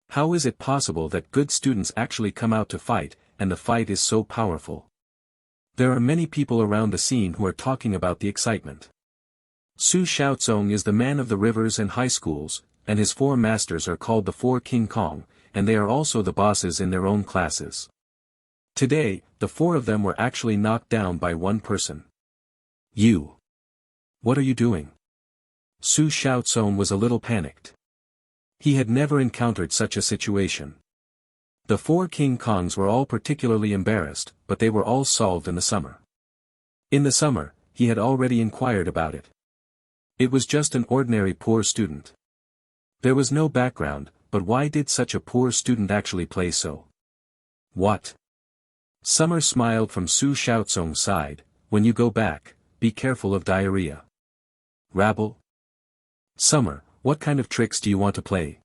How is it possible that good students actually come out to fight, and the fight is so powerful? There are many people around the scene who are talking about the excitement. Su Xiaozong is the man of the rivers and high schools, and his 4 masters are called the 4 King Kong, and they are also the bosses in their own classes. Today, the 4 of them were actually knocked down by one person. You. What are you doing? Su Xiaozong was a little panicked. He had never encountered such a situation. The 4 King Kongs were all particularly embarrassed, but they were all solved in the summer. In the summer, he had already inquired about it. It was just an ordinary poor student. There was no background, but why did such a poor student actually play so? What? Summer smiled from Su Xiaozong's side. When you go back, be careful of diarrhea. Rabble? Summer, what kind of tricks do you want to play?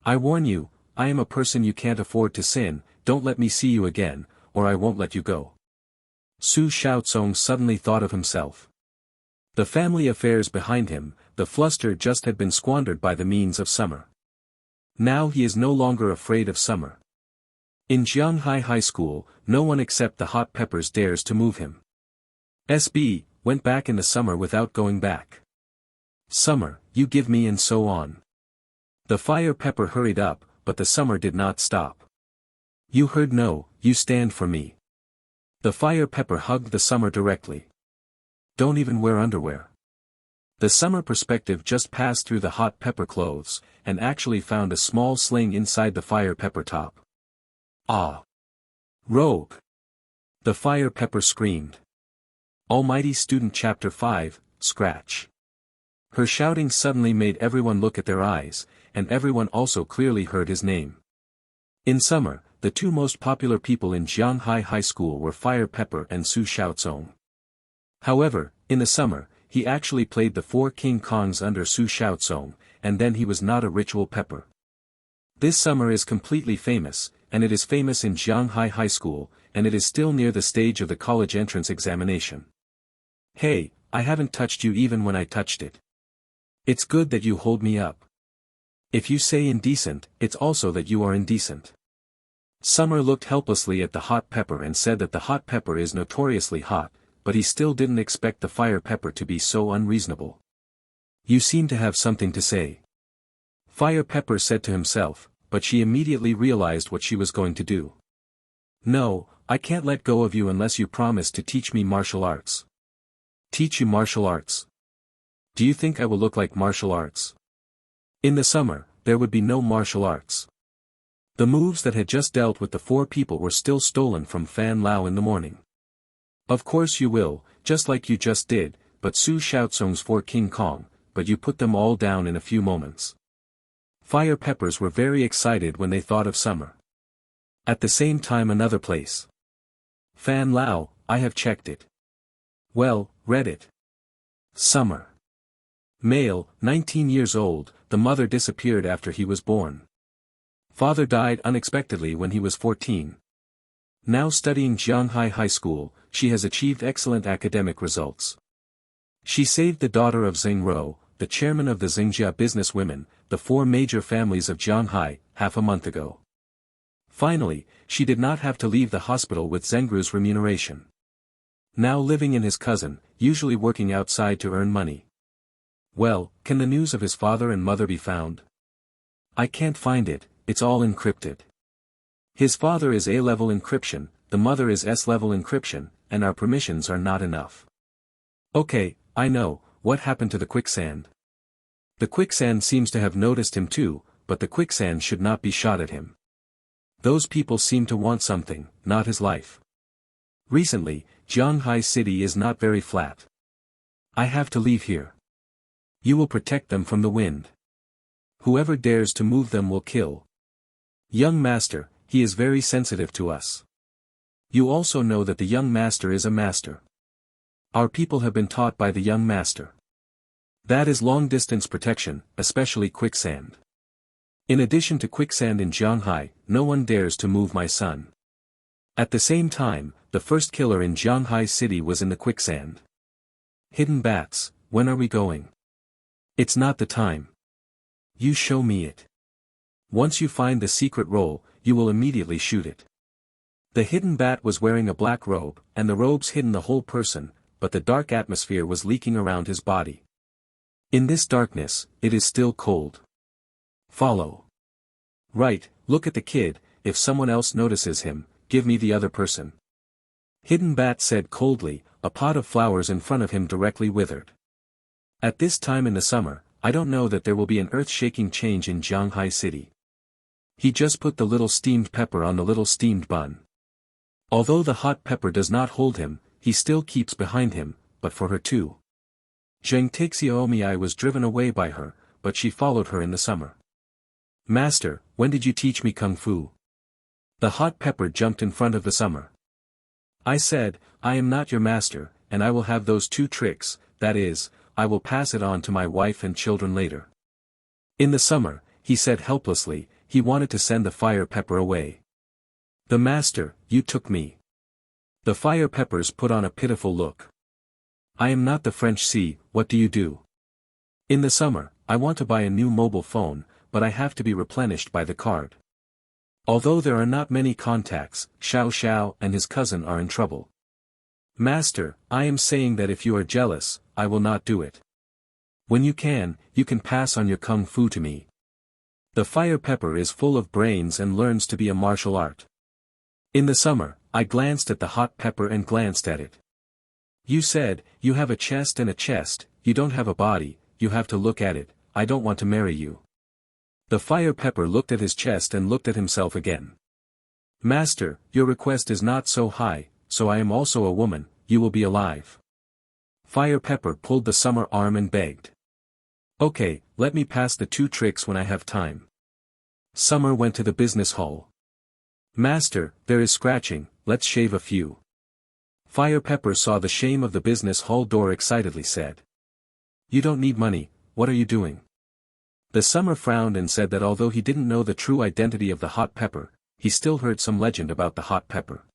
I warn you, I am a person you can't afford to sin, don't let me see you again, or I won't let you go. Su Xiaozong suddenly thought of himself. The family affairs behind him, the fluster just had been squandered by the means of Summer. Now he is no longer afraid of Summer. In Jianghai High School, no one except the hot peppers dares to move him. SB went back in the summer without going back. Summer, you give me and so on. The fire pepper hurried up, but the Summer did not stop. You heard no, you stand for me. The fire pepper hugged the Summer directly. Don't even wear underwear. The Summer perspective just passed through the hot pepper clothes, and actually found a small sling inside the fire pepper top. Ah! Rogue! The fire pepper screamed. Almighty Student Chapter 5, Scratch. Her shouting suddenly made everyone look at their eyes, and everyone also clearly heard his name. In summer, the 2 most popular people in Jianghai High School were Fire Pepper and Su Xiaozong. However, in the summer, he actually played the 4 King Kongs under Su Xiaozong, and then he was not a ritual pepper. This summer is completely famous, and it is famous in Jianghai High School, and it is still near the stage of the college entrance examination. Hey, I haven't touched you even when I touched it. It's good that you hold me up. If you say indecent, it's also that you are indecent. Summer looked helplessly at the hot pepper and said that the hot pepper is notoriously hot, but he still didn't expect the fire pepper to be so unreasonable. You seem to have something to say. Fire Pepper said to himself, but she immediately realized what she was going to do. No, I can't let go of you unless you promise to teach me martial arts. Teach you martial arts? Do you think I will look like martial arts? In the summer, there would be no martial arts. The moves that had just dealt with the 4 people were still stolen from Fan Lao in the morning. Of course you will, just like you just did, but Su Xiaozong's 4 King Kong, but you put them all down in a few moments. Fire Peppers were very excited when they thought of summer. At the same time another place. Fan Lao, I have checked it. Well, read it. Summer. Male, 19 years old, the mother disappeared after he was born. Father died unexpectedly when he was 14. Now studying Jianghai High School, she has achieved excellent academic results. She saved the daughter of Zheng Ro, the chairman of the Xingjia businesswomen, the 4 major families of Jianghai, half a month ago. Finally, she did not have to leave the hospital with Zhengru's remuneration. Now living in his cousin, usually working outside to earn money. Well, can the news of his father and mother be found? I can't find it, it's all encrypted. His father is A-level encryption, the mother is S-level encryption, and our permissions are not enough. Okay, I know, what happened to the quicksand? The quicksand seems to have noticed him too, but the quicksand should not be shot at him. Those people seem to want something, not his life. Recently, Jianghai City is not very flat. I have to leave here. You will protect them from the wind. Whoever dares to move them will kill. Young master, he is very sensitive to us. You also know that the young master is a master. Our people have been taught by the young master. That is long-distance protection, especially quicksand. In addition to quicksand in Jianghai, no one dares to move my son. At the same time, the first killer in Shanghai City was in the quicksand. Hidden bats, when are we going? It's not the time. You show me it. Once you find the secret roll, you will immediately shoot it. The hidden bat was wearing a black robe, and the robes hidden the whole person, but the dark atmosphere was leaking around his body. In this darkness, it is still cold. Follow. Right, look at the kid, if someone else notices him, give me the other person. Hidden bat said coldly, a pot of flowers in front of him directly withered. At this time in the summer, I don't know that there will be an earth-shaking change in Shanghai City. He just put the little steamed pepper on the little steamed bun. Although the hot pepper does not hold him, he still keeps behind him, but for her too. Zheng Taxiaomi was driven away by her, but she followed her in the summer. Master, when did you teach me kung fu? The hot pepper jumped in front of the summer. I said, I am not your master, and I will have those 2 tricks, that is, I will pass it on to my wife and children later. In the summer, he said helplessly, he wanted to send the fire pepper away. The master, you took me. The fire peppers put on a pitiful look. I am not the French C, what do you do? In the summer, I want to buy a new mobile phone, but I have to be replenished by the card. Although there are not many contacts, Xiao Xiao and his cousin are in trouble. Master, I am saying that if you are jealous, I will not do it. When you can pass on your kung fu to me. The fire pepper is full of brains and learns to be a martial art. In the summer, I glanced at the hot pepper and glanced at it. You said, you have a chest and a chest, you don't have a body, you have to look at it, I don't want to marry you. The fire pepper looked at his chest and looked at himself again. Master, your request is not so high, so I am also a woman, you will be alive. Fire pepper pulled the summer arm and begged. Okay, let me pass the 2 tricks when I have time. Summer went to the business hall. Master, there is scratching, let's shave a few. Fire pepper saw the shame of the business hall door excitedly said. You don't need money, what are you doing? The summer frowned and said that although he didn't know the true identity of the hot pepper, he still heard some legend about the hot pepper.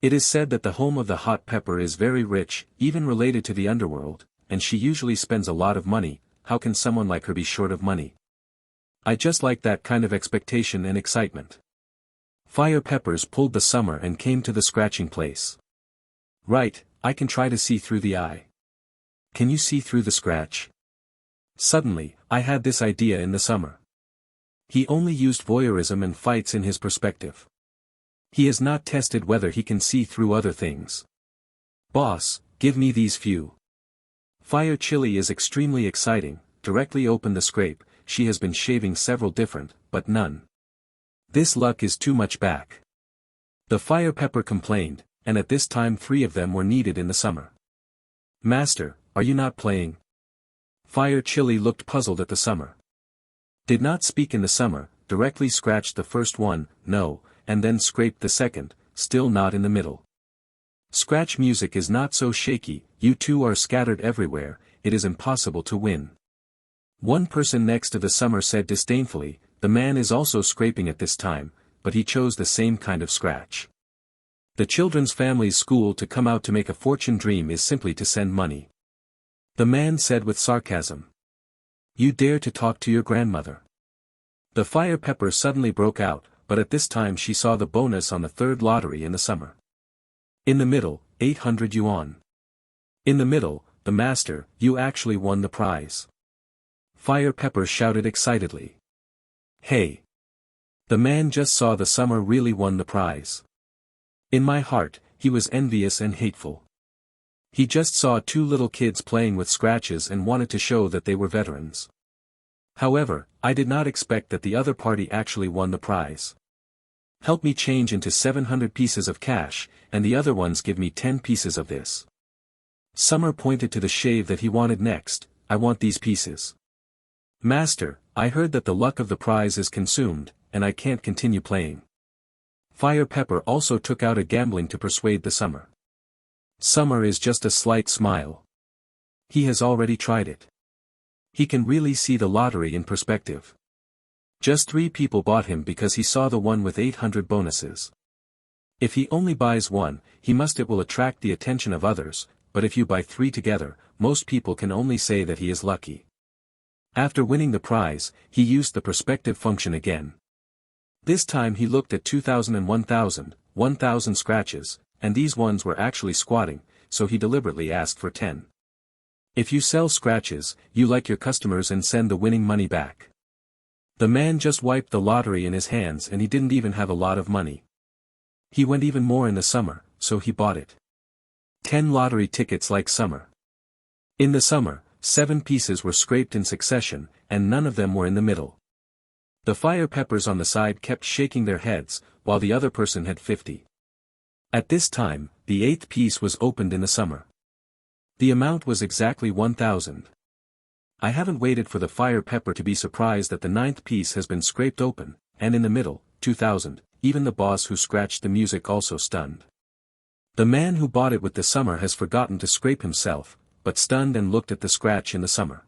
It is said that the home of the hot pepper is very rich, even related to the underworld, and she usually spends a lot of money. How can someone like her be short of money? I just like that kind of expectation and excitement. Fire peppers pulled the summer and came to the scratching place. Right, I can try to see through the eye. Can you see through the scratch? Suddenly, I had this idea in the summer. He only used voyeurism and fights in his perspective. He has not tested whether he can see through other things. Boss, give me these few. Fire chili is extremely exciting, directly open the scrape, she has been shaving several different, but none. This luck is too much back. The fire pepper complained, and at this time 3 of them were needed in the summer. Master, are you not playing? Fire chili looked puzzled at the summer. Did not speak in the summer, directly scratched the first one, no, and then scraped the second, still not in the middle. Scratch music is not so shaky, you 2 are scattered everywhere, it is impossible to win. One person next to the summer said disdainfully, the man is also scraping at this time, but he chose the same kind of scratch. The children's family's school to come out to make a fortune dream is simply to send money. The man said with sarcasm. You dare to talk to your grandmother. The fire pepper suddenly broke out, but at this time she saw the bonus on the 3rd lottery in the summer. In the middle, 800 yuan. In the middle, the master, you actually won the prize. Fire pepper shouted excitedly. Hey! The man just saw the summer really won the prize. In my heart, he was envious and hateful. He just saw 2 little kids playing with scratches and wanted to show that they were veterans. However, I did not expect that the other party actually won the prize. Help me change into 700 pieces of cash, and the other ones give me 10 pieces of this. Summer pointed to the shave that he wanted next, I want these pieces. Master, I heard that the luck of the prize is consumed, and I can't continue playing. Fire pepper also took out a gambling to persuade the summer. Summer is just a slight smile. He has already tried it. He can really see the lottery in perspective. Just 3 people bought him because he saw the one with 800 bonuses. If he only buys one, it will attract the attention of others, but if you buy 3 together, most people can only say that he is lucky. After winning the prize, he used the perspective function again. This time he looked at 2,000 and 1,000 scratches, and these ones were actually squatting, so he deliberately asked for 10. If you sell scratches, you like your customers and send the winning money back. The man just wiped the lottery in his hands and he didn't even have a lot of money. He went even more in the summer, so he bought it. 10 lottery tickets like summer. In the summer, 7 pieces were scraped in succession, and none of them were in the middle. The fire peppers on the side kept shaking their heads, while the other person had 50. At this time, the 8th piece was opened in the summer. The amount was exactly 1,000. I haven't waited for the fire pepper to be surprised that the 9th piece has been scraped open, and in the middle, 2,000, even the boss who scratched the music also stunned. The man who bought it with the summer has forgotten to scrape himself, but stunned and looked at the scratch in the summer.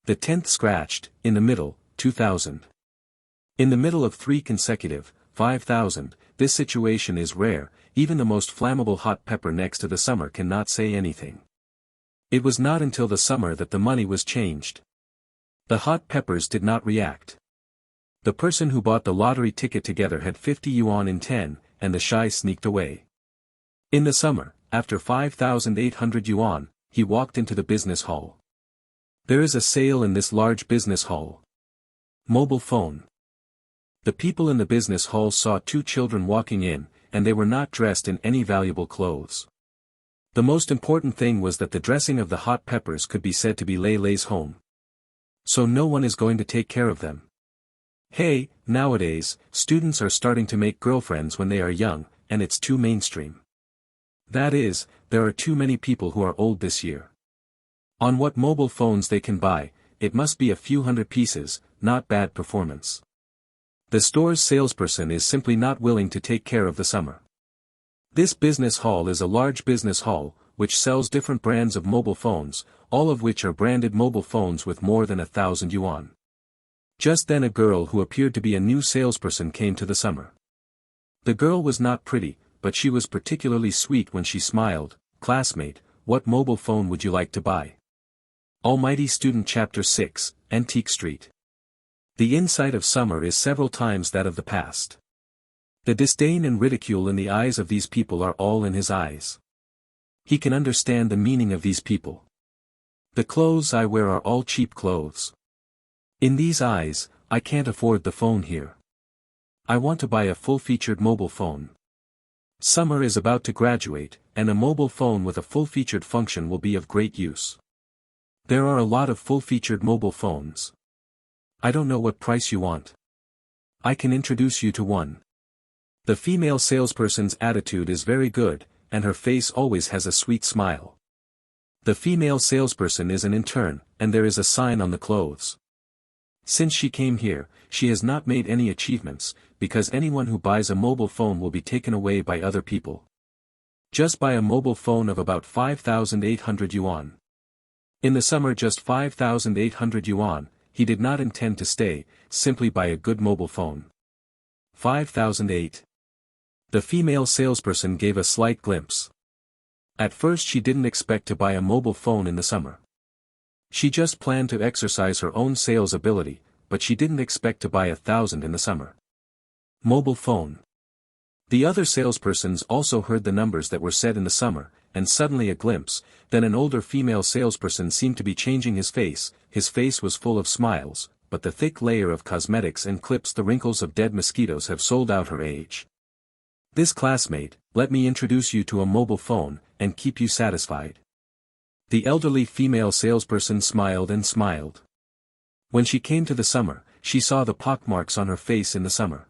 The 10th scratched, in the middle, 2,000. In the middle of 3 consecutive, 5,000, this situation is rare, even the most flammable hot pepper next to the summer cannot say anything. It was not until the summer that the money was changed. The hot peppers did not react. The person who bought the lottery ticket together had 50 yuan in 10, and the shy sneaked away. In the summer, after 5,800 yuan, he walked into the business hall. There is a sale in this large business hall. Mobile phone. The people in the business hall saw 2 children walking in, and they were not dressed in any valuable clothes. The most important thing was that the dressing of the hot peppers could be said to be Lei Lei's home. So no one is going to take care of them. Hey, nowadays, students are starting to make girlfriends when they are young, and it's too mainstream. That is, there are too many people who are old this year. On what mobile phones they can buy, it must be a few hundred pieces, not bad performance. The store's salesperson is simply not willing to take care of the summer. This business hall is a large business hall, which sells different brands of mobile phones, all of which are branded mobile phones with more than 1,000 yuan. Just then a girl who appeared to be a new salesperson came to the summer. The girl was not pretty, but she was particularly sweet when she smiled. Classmate, what mobile phone would you like to buy? Almighty Student Chapter 6, Antique Street. The insight of summer is several times that of the past. The disdain and ridicule in the eyes of these people are all in his eyes. He can understand the meaning of these people. The clothes I wear are all cheap clothes. In these eyes, I can't afford the phone here. I want to buy a full-featured mobile phone. Summer is about to graduate, and a mobile phone with a full-featured function will be of great use. There are a lot of full-featured mobile phones. I don't know what price you want. I can introduce you to one. The female salesperson's attitude is very good, and her face always has a sweet smile. The female salesperson is an intern, and there is a sign on the clothes. Since she came here, she has not made any achievements, because anyone who buys a mobile phone will be taken away by other people. Just buy a mobile phone of about 5,800 yuan. In the summer just 5,800 yuan, he did not intend to stay, simply buy a good mobile phone. 5,008. The female salesperson gave a slight glimpse. At first she didn't expect to buy a mobile phone in the summer. She just planned to exercise her own sales ability, but she didn't expect to buy 1,000 in the summer. Mobile phone. The other salespersons also heard the numbers that were said in the summer, and suddenly a glimpse, then an older female salesperson seemed to be changing his face was full of smiles, but the thick layer of cosmetics and clips the wrinkles of dead mosquitoes have sold out her age. This classmate, let me introduce you to a mobile phone, and keep you satisfied. The elderly female salesperson smiled and smiled. When she came to the summer, she saw the pockmarks on her face in the summer.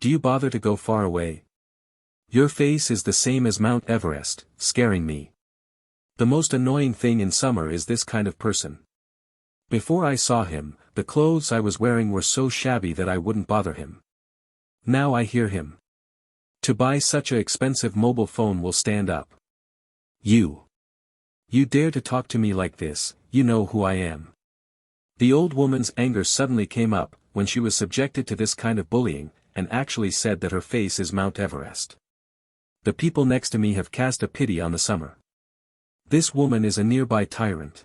Do you bother to go far away? Your face is the same as Mount Everest, scaring me. The most annoying thing in summer is this kind of person. Before I saw him, the clothes I was wearing were so shabby that I wouldn't bother him. Now I hear him. To buy such an expensive mobile phone will stand up. You dare to talk to me like this, you know who I am. The old woman's anger suddenly came up, when she was subjected to this kind of bullying, and actually said that her face is Mount Everest. The people next to me have cast a pity on the summer. This woman is a nearby tyrant.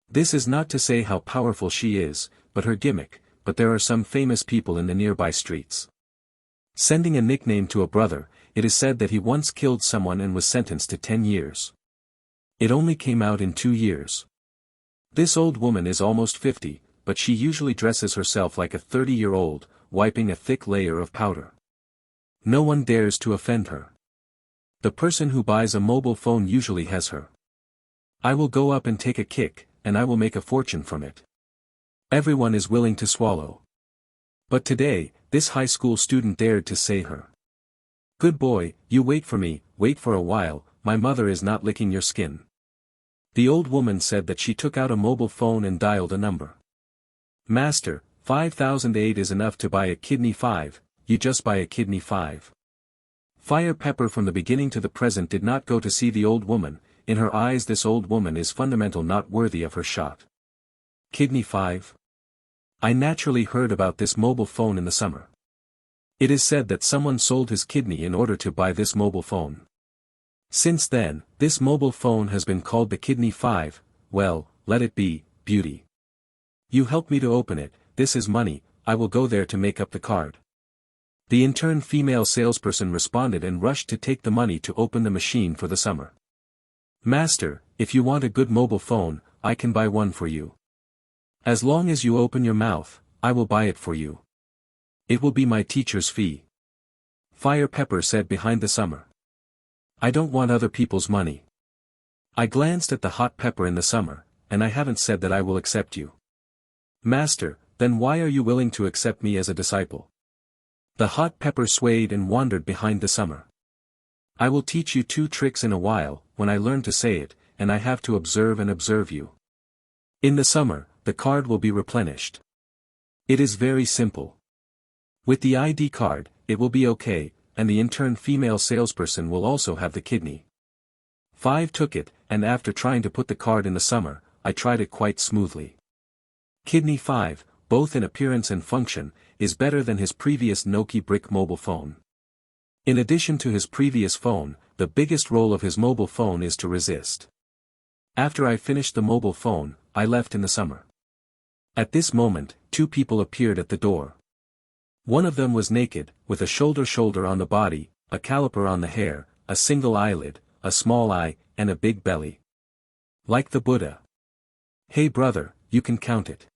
This is not to say how powerful she is, but her gimmick, but there are some famous people in the nearby streets. Sending a nickname to a brother, it is said that he once killed someone and was sentenced to 10 years. It only came out in 2 years. This old woman is almost 50, but she usually dresses herself like a 30-year-old, wiping a thick layer of powder. No one dares to offend her. The person who buys a mobile phone usually has her. I will go up and take a kick, and I will make a fortune from it. Everyone is willing to swallow. But today, this high school student dared to say her. Good boy, you wait for me, wait for a while, my mother is not licking your skin. The old woman said that she took out a mobile phone and dialed a number. Master, 5,008 is enough to buy a kidney 5, you just buy a kidney 5. Fire Pepper from the beginning to the present did not go to see the old woman, in her eyes this old woman is fundamental not worthy of her shot. Kidney 5? I naturally heard about this mobile phone in the summer. It is said that someone sold his kidney in order to buy this mobile phone. Since then, this mobile phone has been called the Kidney 5, well, let it be, beauty. You help me to open it, this is money, I will go there to make up the card. The intern female salesperson responded and rushed to take the money to open the machine for the summer. Master, if you want a good mobile phone, I can buy one for you. As long as you open your mouth, I will buy it for you. It will be my teacher's fee. Fire Pepper said behind the summer. I don't want other people's money. I glanced at the hot pepper in the summer, and I haven't said that I will accept you. Master, then why are you willing to accept me as a disciple? The hot pepper swayed and wandered behind the summer. I will teach you 2 tricks in a while, when I learn to say it, and I have to observe and observe you. In the summer, the card will be replenished. It is very simple. With the ID card, it will be okay, and the intern female salesperson will also have the kidney. 5 took it, and after trying to put the card in the summer, I tried it quite smoothly. Kidney 5, both in appearance and function, is better than his previous Nokia brick mobile phone. In addition to his previous phone, the biggest role of his mobile phone is to resist. After I finished the mobile phone, I left in the summer. At this moment, 2 people appeared at the door. One of them was naked, with a shoulder on the body, a caliper on the hair, a single eyelid, a small eye, and a big belly. Like the Buddha. Hey brother, you can count it.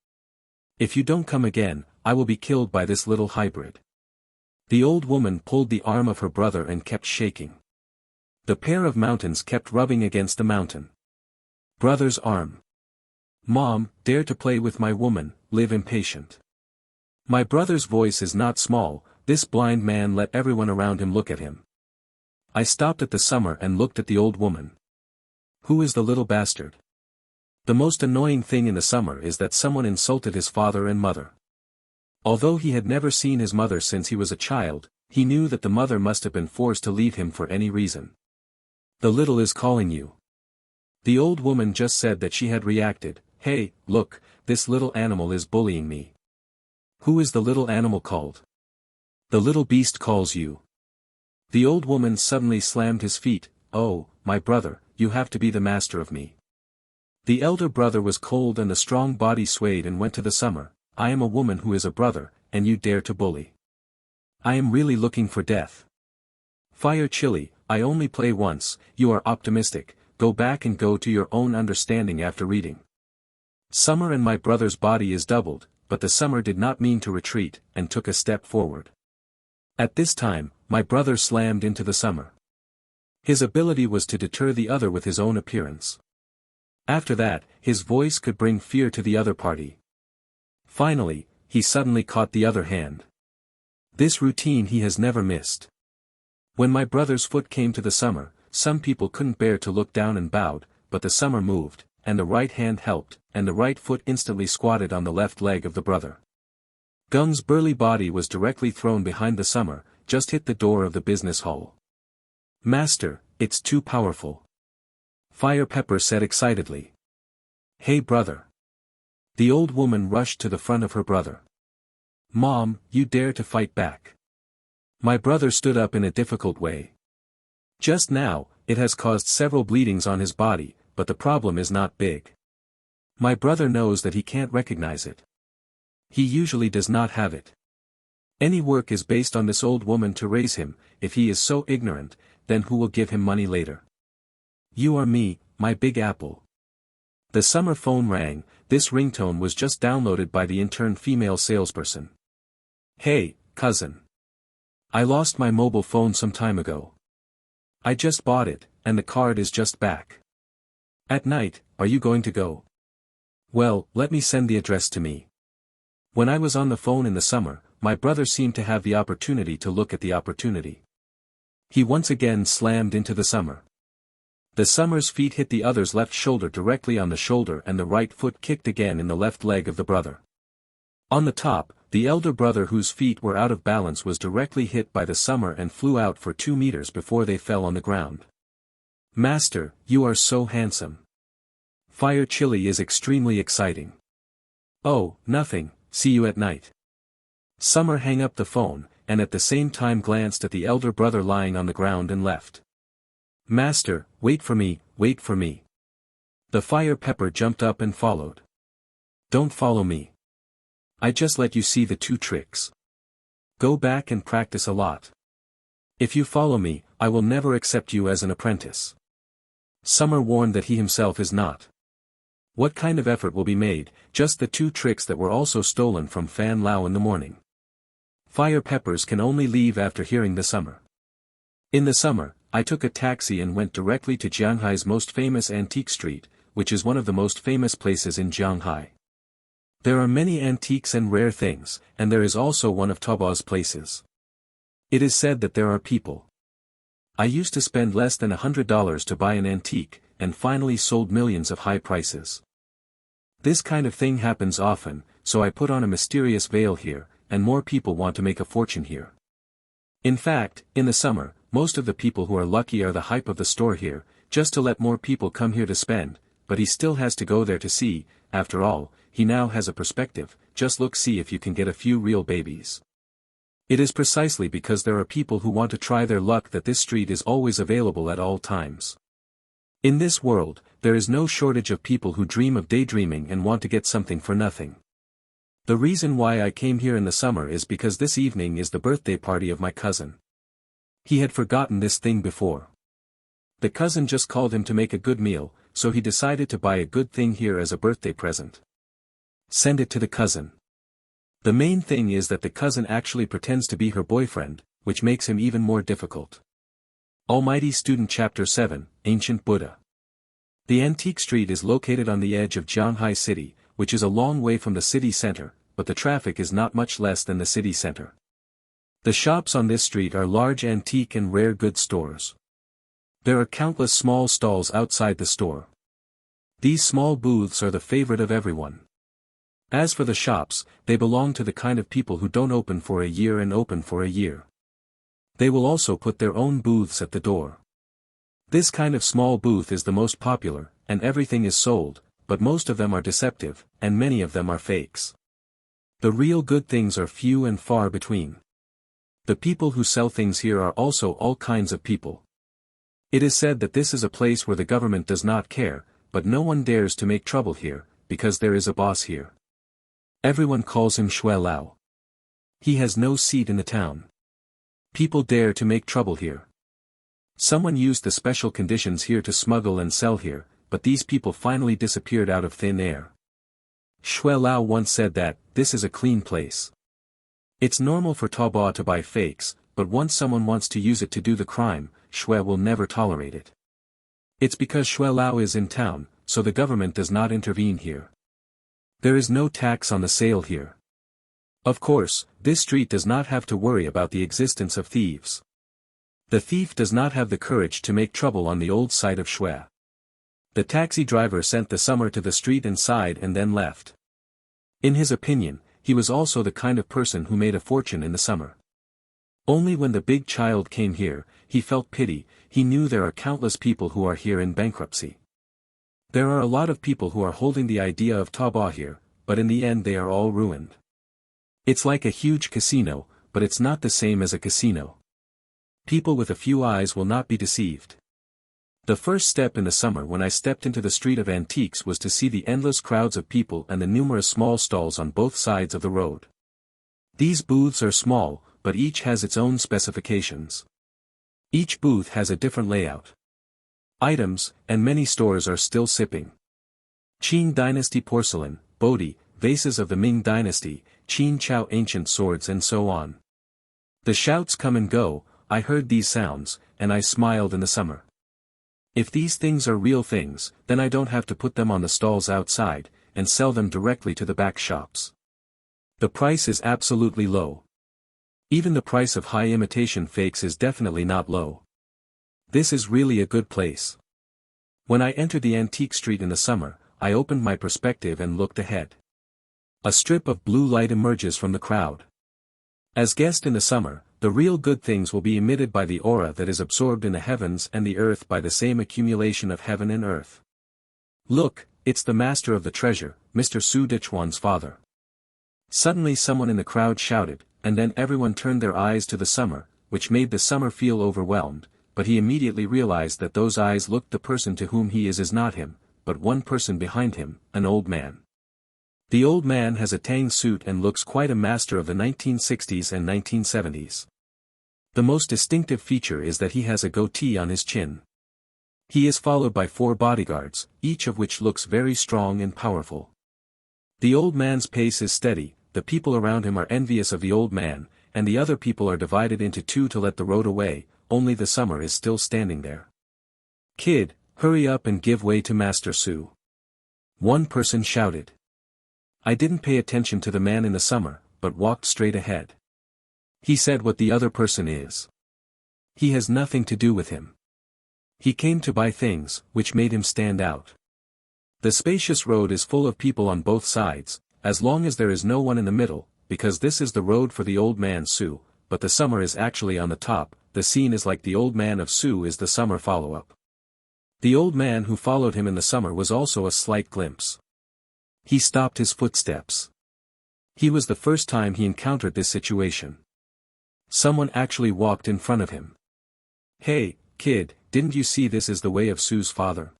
If you don't come again, I will be killed by this little hybrid. The old woman pulled the arm of her brother and kept shaking. The pair of mountains kept rubbing against the mountain. Brother's arm. Mom, dare to play with my woman, live impatient. My brother's voice is not small, this blind man let everyone around him look at him. I stopped at the summer and looked at the old woman. Who is the little bastard? The most annoying thing in the summer is that someone insulted his father and mother. Although he had never seen his mother since he was a child, he knew that the mother must have been forced to leave him for any reason. The little is calling you. The old woman just said that she had reacted, hey, look, this little animal is bullying me. Who is the little animal called? The little beast calls you. The old woman suddenly slammed his feet, oh, my brother, you have to be the master of me. The elder brother was cold and the strong body swayed and went to the summer, I am a woman who is a brother, and you dare to bully. I am really looking for death. Fire Chili, I only play once, you are optimistic, go back and go to your own understanding after reading. Summer and my brother's body is doubled, but the summer did not mean to retreat, and took a step forward. At this time, my brother slammed into the summer. His ability was to deter the other with his own appearance. After that, his voice could bring fear to the other party. Finally, he suddenly caught the other hand. This routine he has never missed. When my brother's foot came to the summer, some people couldn't bear to look down and bowed, but the summer moved, and the right hand helped, and the right foot instantly squatted on the left leg of the brother. Gung's burly body was directly thrown behind the summer, just hit the door of the business hall. Master, it's too powerful. Fire Pepper said excitedly. Hey brother. The old woman rushed to the front of her brother. Mom, you dare to fight back. My brother stood up in a difficult way. Just now, it has caused several bleedings on his body, but the problem is not big. My brother knows that he can't recognize it. He usually does not have it. Any work is based on this old woman to raise him. If he is so ignorant, then who will give him money later? You are me, my big apple. The summer phone rang. This ringtone was just downloaded by the intern female salesperson. Hey, cousin. I lost my mobile phone some time ago. I just bought it, and the card is just back. At night, are you going to go? Well, let me send the address to me. When I was on the phone in the summer, my brother seemed to have the opportunity to look at the opportunity. He once again slammed into the summer. The summer's feet hit the other's left shoulder directly on the shoulder, and the right foot kicked again in the left leg of the brother. On the top, the elder brother, whose feet were out of balance, was directly hit by the summer and flew out for 2 meters before they fell on the ground. Master, you are so handsome. Fire chili is extremely exciting. Oh, nothing, see you at night. Summer hung up the phone, and at the same time glanced at the elder brother lying on the ground and left. Master, wait for me, wait for me. The fire pepper jumped up and followed. Don't follow me. I just let you see the 2 tricks. Go back and practice a lot. If you follow me, I will never accept you as an apprentice. Summer warned that he himself is not. What kind of effort will be made? Just the 2 tricks that were also stolen from Fan Lao in the morning. Fire peppers can only leave after hearing the summer. In the summer, I took a taxi and went directly to Jianghai's most famous antique street, which is one of the most famous places in Jianghai. There are many antiques and rare things, and there is also one of Taobao's places. It is said that there are people. I used to spend less than $100 to buy an antique, and finally sold millions of high prices. This kind of thing happens often, so I put on a mysterious veil here, and more people want to make a fortune here. In fact, in the summer, most of the people who are lucky are the hype of the store here, just to let more people come here to spend, but he still has to go there to see. After all, he now has a perspective. Just look, see if you can get a few real babies. It is precisely because there are people who want to try their luck that this street is always available at all times. In this world, there is no shortage of people who dream of daydreaming and want to get something for nothing. The reason why I came here in the summer is because this evening is the birthday party of my cousin. He had forgotten this thing before. The cousin just called him to make a good meal, so he decided to buy a good thing here as a birthday present. Send it to the cousin. The main thing is that the cousin actually pretends to be her boyfriend, which makes him even more difficult. Almighty Student Chapter 7, Ancient Buddha. The antique street is located on the edge of Jianghai City, which is a long way from the city center, but the traffic is not much less than the city center. The shops on this street are large antique and rare goods stores. There are countless small stalls outside the store. These small booths are the favorite of everyone. As for the shops, they belong to the kind of people who don't open for a year and open for a year. They will also put their own booths at the door. This kind of small booth is the most popular, and everything is sold, but most of them are deceptive, and many of them are fakes. The real good things are few and far between. The people who sell things here are also all kinds of people. It is said that this is a place where the government does not care, but no one dares to make trouble here, because there is a boss here. Everyone calls him Shui Lao. He has no seat in the town. People dare to make trouble here. Someone used the special conditions here to smuggle and sell here, but these people finally disappeared out of thin air. Shui Lao once said that, this is a clean place. It's normal for Taobao to buy fakes, but once someone wants to use it to do the crime, Shui will never tolerate it. It's because Shui Lao is in town, so the government does not intervene here. There is no tax on the sale here. Of course, this street does not have to worry about the existence of thieves. The thief does not have the courage to make trouble on the old site of Shui. The taxi driver sent the summer to the street inside and then left. In his opinion, he was also the kind of person who made a fortune in the summer. Only when the big child came here, he felt pity. He knew there are countless people who are here in bankruptcy. There are a lot of people who are holding the idea of Taobao here, but in the end they are all ruined. It's like a huge casino, but it's not the same as a casino. People with a few eyes will not be deceived. The first step in the summer when I stepped into the street of antiques was to see the endless crowds of people and the numerous small stalls on both sides of the road. These booths are small, but each has its own specifications. Each booth has a different layout. Items, and many stores are still sipping. Qing Dynasty porcelain, Bodhi, vases of the Ming Dynasty, Qin Chao ancient swords and so on. The shouts come and go. I heard these sounds, and I smiled in the summer. If these things are real things, then I don't have to put them on the stalls outside, and sell them directly to the back shops. The price is absolutely low. Even the price of high imitation fakes is definitely not low. This is really a good place. When I entered the antique street in the summer, I opened my perspective and looked ahead. A strip of blue light emerges from the crowd. As guessed in the summer, the real good things will be emitted by the aura that is absorbed in the heavens and the earth by the same accumulation of heaven and earth. Look, it's the master of the treasure, Mr. Su Dichuan's father. Suddenly someone in the crowd shouted, and then everyone turned their eyes to the summer, which made the summer feel overwhelmed, but he immediately realized that those eyes looked the person to whom he is not him, but one person behind him, an old man. The old man has a tang suit and looks quite a master of the 1960s and 1970s. The most distinctive feature is that he has a goatee on his chin. He is followed by 4 bodyguards, each of which looks very strong and powerful. The old man's pace is steady, the people around him are envious of the old man, and the other people are divided into 2 to let the road away, only the summer is still standing there. "Kid, hurry up and give way to Master Su," one person shouted. I didn't pay attention to the man in the summer, but walked straight ahead. He said what the other person is. He has nothing to do with him. He came to buy things, which made him stand out. The spacious road is full of people on both sides, as long as there is no one in the middle, because this is the road for the old man Su, but the summer is actually on the top. The scene is like the old man of Su is the summer follow-up. The old man who followed him in the summer was also a slight glimpse. He stopped his footsteps. He was the first time he encountered this situation. Someone actually walked in front of him. "Hey, kid, didn't you see this is the way of Su's father?"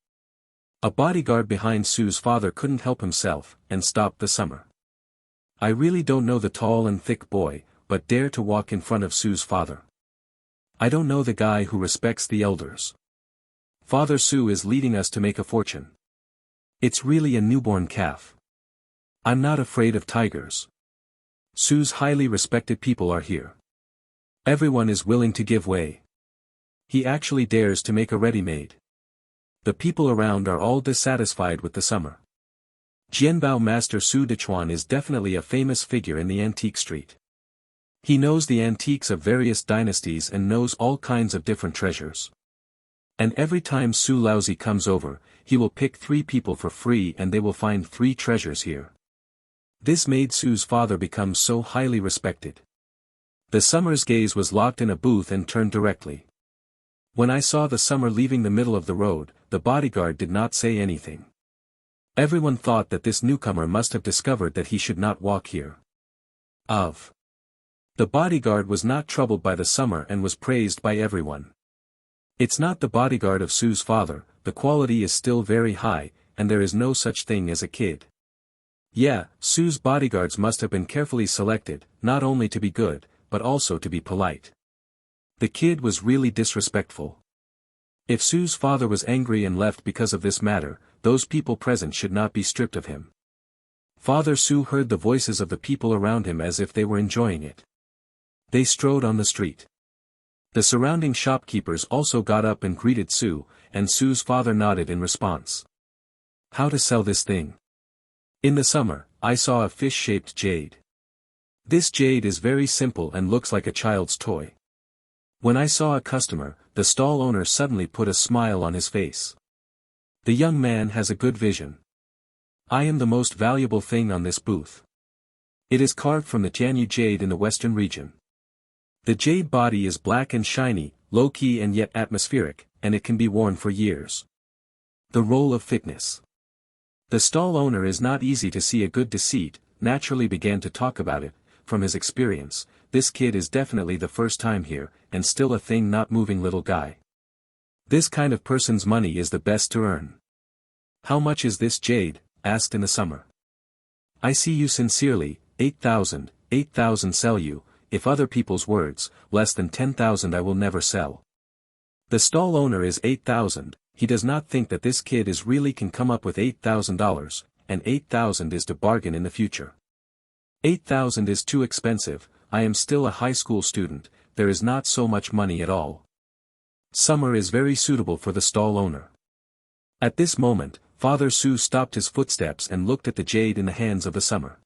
A bodyguard behind Su's father couldn't help himself, and stopped the summer. I really don't know the tall and thick boy, but dare to walk in front of Su's father. I don't know the guy who respects the elders. Father Su is leading us to make a fortune. It's really a newborn calf. I'm not afraid of tigers. Su's highly respected people are here. Everyone is willing to give way. He actually dares to make a ready-made. The people around are all dissatisfied with the summer. Jianbao Master Su Dichuan is definitely a famous figure in the antique street. He knows the antiques of various dynasties and knows all kinds of different treasures. And every time Su Laozi comes over, he will pick 3 people for free and they will find 3 treasures here. This made Su's father become so highly respected. The summer's gaze was locked in a booth and turned directly. When I saw the summer leaving the middle of the road, the bodyguard did not say anything. Everyone thought that this newcomer must have discovered that he should not walk here. The bodyguard was not troubled by the summer and was praised by everyone. It's not the bodyguard of Su's father, the quality is still very high, and there is no such thing as a kid. Yeah, Su's bodyguards must have been carefully selected, not only to be good, but also to be polite. The kid was really disrespectful. If Su's father was angry and left because of this matter, those people present should not be stripped of him. Father Su heard the voices of the people around him as if they were enjoying it. They strode on the street. The surrounding shopkeepers also got up and greeted Su, and Su's father nodded in response. How to sell this thing? In the summer, I saw a fish-shaped jade. This jade is very simple and looks like a child's toy. When I saw a customer, the stall owner suddenly put a smile on his face. The young man has a good vision. I am the most valuable thing on this booth. It is carved from the Tianyu jade in the western region. The jade body is black and shiny, low-key and yet atmospheric, and it can be worn for years. The role of fitness. The stall owner is not easy to see a good deceit, naturally began to talk about it, from his experience, this kid is definitely the first time here, and still a thing not moving little guy. This kind of person's money is the best to earn. How much is this jade? Asked in the summer. I see you sincerely, 8,000, 8,000 sell you, if other people's words, less than 10,000 I will never sell. The stall owner is 8,000, he does not think that this kid is really can come up with $8,000, and 8,000 is to bargain in the future. 8,000 is too expensive, I am still a high school student, there is not so much money at all. Summer is very suitable for the stall owner. At this moment, Father Su stopped his footsteps and looked at the jade in the hands of the summer.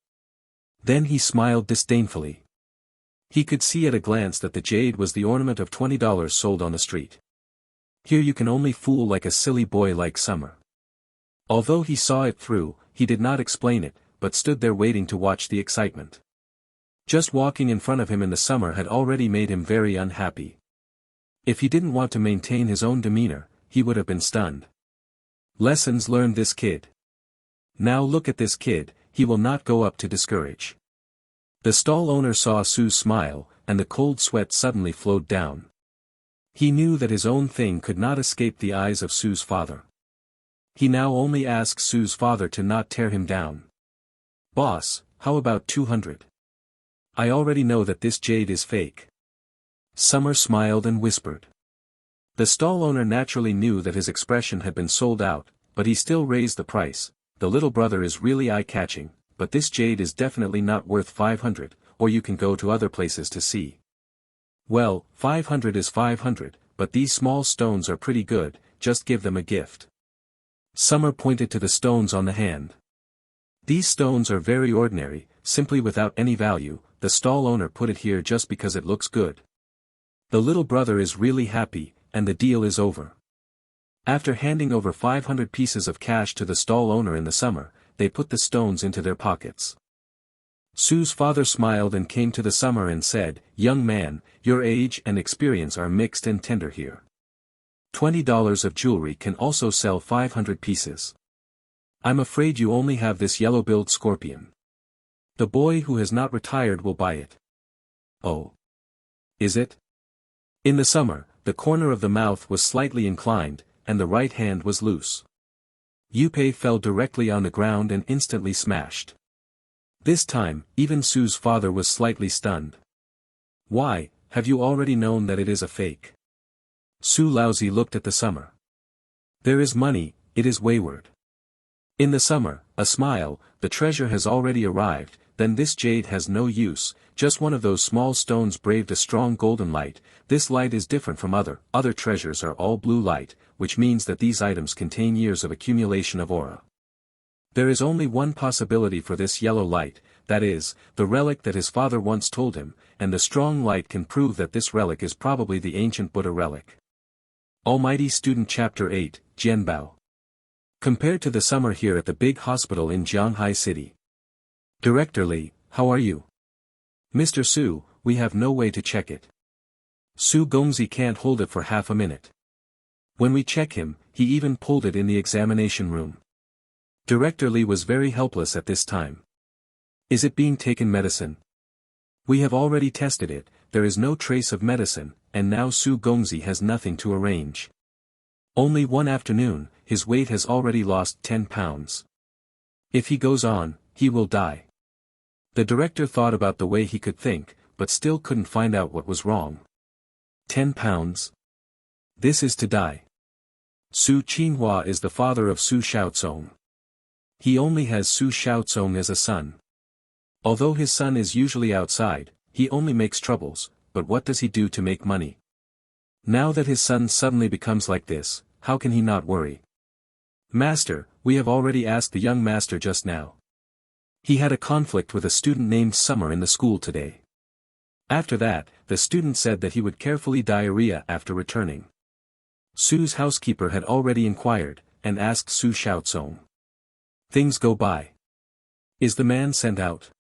Then he smiled disdainfully. He could see at a glance that the jade was the ornament of $20 sold on the street. Here you can only fool like a silly boy like Summer. Although he saw it through, he did not explain it, but stood there waiting to watch the excitement. Just walking in front of him in the summer had already made him very unhappy. If he didn't want to maintain his own demeanor, he would have been stunned. Lessons learned this kid. Now look at this kid, he will not go up to discourage. The stall owner saw Sue's smile, and the cold sweat suddenly flowed down. He knew that his own thing could not escape the eyes of Sue's father. He now only asks Sue's father to not tear him down. Boss, how about 200? I already know that this jade is fake. Summer smiled and whispered. The stall owner naturally knew that his expression had been sold out, but he still raised the price. The little brother is really eye-catching, but this jade is definitely not worth 500, or you can go to other places to see. Well, 500 is 500, but these small stones are pretty good, just give them a gift. Summer pointed to the stones on the hand. These stones are very ordinary, simply without any value, the stall owner put it here just because it looks good. The little brother is really happy, and the deal is over. After handing over 500 pieces of cash to the stall owner in the summer, they put the stones into their pockets. Sue's father smiled and came to the summer and said, "Young man, your age and experience are mixed and tender here. $20 of jewelry can also sell 500 pieces. I'm afraid you only have this yellow-billed scorpion. The boy who has not retired will buy it." Oh. Is it? In the summer, the corner of the mouth was slightly inclined, and the right hand was loose. Yuppei fell directly on the ground and instantly smashed. This time, even Sue's father was slightly stunned. Why, have you already known that it is a fake? Su Laozi looked at the summer. There is money, it is wayward. In the summer, a smile, the treasure has already arrived, then this jade has no use, just one of those small stones braved a strong golden light. This light is different from other treasures are all blue light, which means that these items contain years of accumulation of aura. There is only one possibility for this yellow light, that is, the relic that his father once told him, and the strong light can prove that this relic is probably the ancient Buddha relic. Almighty Student Chapter 8, Jianbao. Compared to the summer here at the big hospital in Jianghai City. Director Li, how are you? Mr. Su, we have no way to check it. Su Gongzi can't hold it for half a minute. When we check him, he even pulled it in the examination room. Director Li was very helpless at this time. Is it being taken medicine? We have already tested it, there is no trace of medicine, and now Su Gongzi has nothing to arrange. Only one afternoon, his weight has already lost 10 pounds. If he goes on, he will die. The director thought about the way he could think, but still couldn't find out what was wrong. 10 pounds? This is to die. Su Qinghua is the father of Su Xiaocong. He only has Su Xiaocong as a son. Although his son is usually outside, he only makes troubles, but what does he do to make money? Now that his son suddenly becomes like this, how can he not worry? Master, we have already asked the young master just now. He had a conflict with a student named Summer in the school today. After that, the student said that he would carefully diarrhea after returning. Su's housekeeper had already inquired, and asked Su Xiaocong. Things go by. Is the man sent out?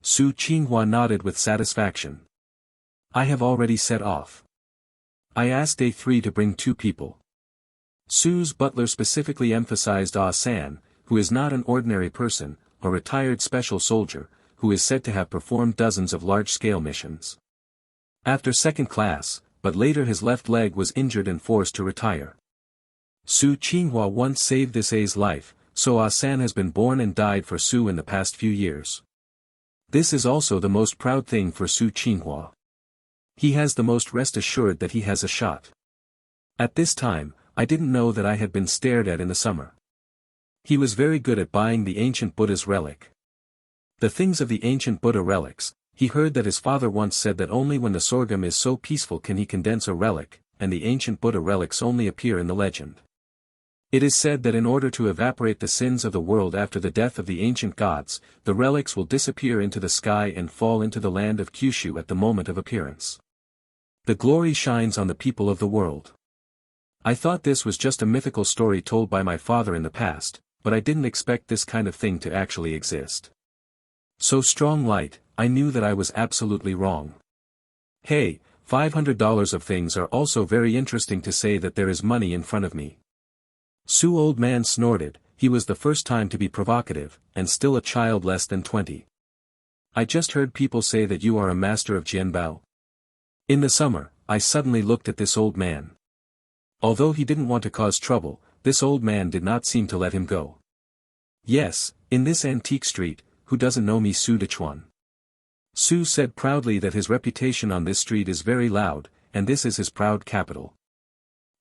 Su Qinghua nodded with satisfaction. I have already set off. I asked A3 to bring 2 people. Su's butler specifically emphasized Ah San, who is not an ordinary person, a retired special soldier, who is said to have performed dozens of large-scale missions. After second class, but later his left leg was injured and forced to retire. Su Qinghua once saved this A's life, so Ah-san has been born and died for Su in the past few years. This is also the most proud thing for Su Qinghua. He has the most rest assured that he has a shot. At this time, I didn't know that I had been stared at in the summer. He was very good at buying the ancient Buddha's relic. The things of the ancient Buddha relics, he heard that his father once said that only when the sorghum is so peaceful can he condense a relic, and the ancient Buddha relics only appear in the legend. It is said that in order to evaporate the sins of the world after the death of the ancient gods, the relics will disappear into the sky and fall into the land of Kyushu at the moment of appearance. The glory shines on the people of the world. I thought this was just a mythical story told by my father in the past, but I didn't expect this kind of thing to actually exist. So strong light, I knew that I was absolutely wrong. Hey, $500 of things are also very interesting to say that there is money in front of me. Su old man snorted, he was the first time to be provocative, and still a child less than 20. I just heard people say that you are a master of Jianbao. In the summer, I suddenly looked at this old man. Although he didn't want to cause trouble, this old man did not seem to let him go. Yes, in this antique street, who doesn't know me Su Dechuan? Su said proudly that his reputation on this street is very loud, and this is his proud capital.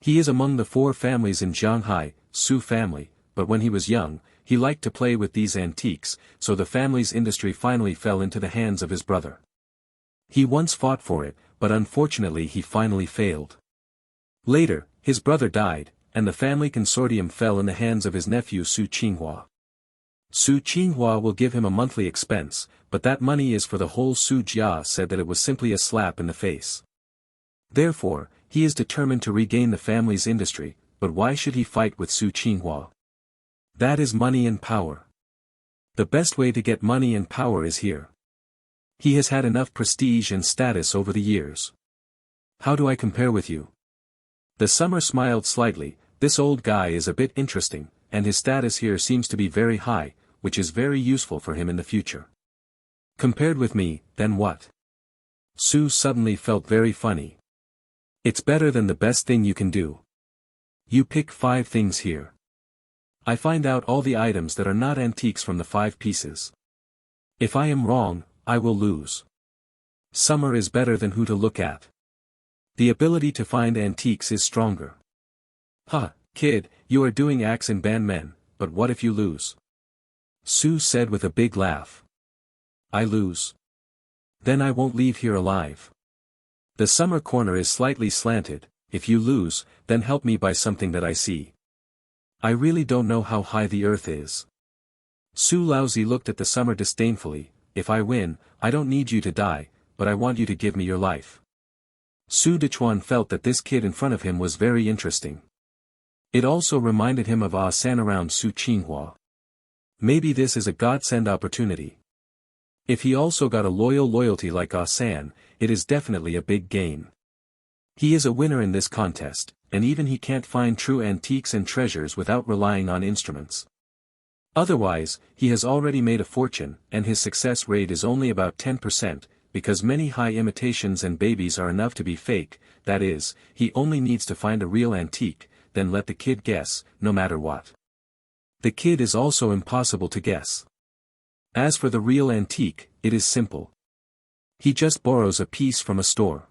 He is among the 4 families in Shanghai, Su family, but when he was young, he liked to play with these antiques, so the family's industry finally fell into the hands of his brother. He once fought for it, but unfortunately he finally failed. Later, his brother died, and the family consortium fell in the hands of his nephew Su Qinghua. Su Qinghua will give him a monthly expense, but that money is for the whole. Su Jia said that it was simply a slap in the face. Therefore, he is determined to regain the family's industry, but why should he fight with Su Qinghua? That is money and power. The best way to get money and power is here. He has had enough prestige and status over the years. How do I compare with you? The summer smiled slightly. This old guy is a bit interesting, and his status here seems to be very high, which is very useful for him in the future. Compared with me, then what? Su suddenly felt very funny. It's better than the best thing you can do. You pick 5 things here. I find out all the items that are not antiques from the 5 pieces. If I am wrong, I will lose. Summer is better than who to look at. The ability to find antiques is stronger. Ha, kid, you are doing axe and ban men, but what if you lose? Su said with a big laugh. I lose. Then I won't leave here alive. The summer corner is slightly slanted. If you lose, then help me buy something that I see. I really don't know how high the earth is. Su Laozi looked at the summer disdainfully. If I win, I don't need you to die, but I want you to give me your life. Su Dechuan felt that this kid in front of him was very interesting. It also reminded him of Ah-san around Su Qinghua. Maybe this is a godsend opportunity. If he also got a loyalty like Ah-san, it is definitely a big gain. He is a winner in this contest, and even he can't find true antiques and treasures without relying on instruments. Otherwise, he has already made a fortune, and his success rate is only about 10%, because many high imitations and babies are enough to be fake. That is, he only needs to find a real antique, then let the kid guess, no matter what. The kid is also impossible to guess. As for the real antique, it is simple. He just borrows a piece from a store.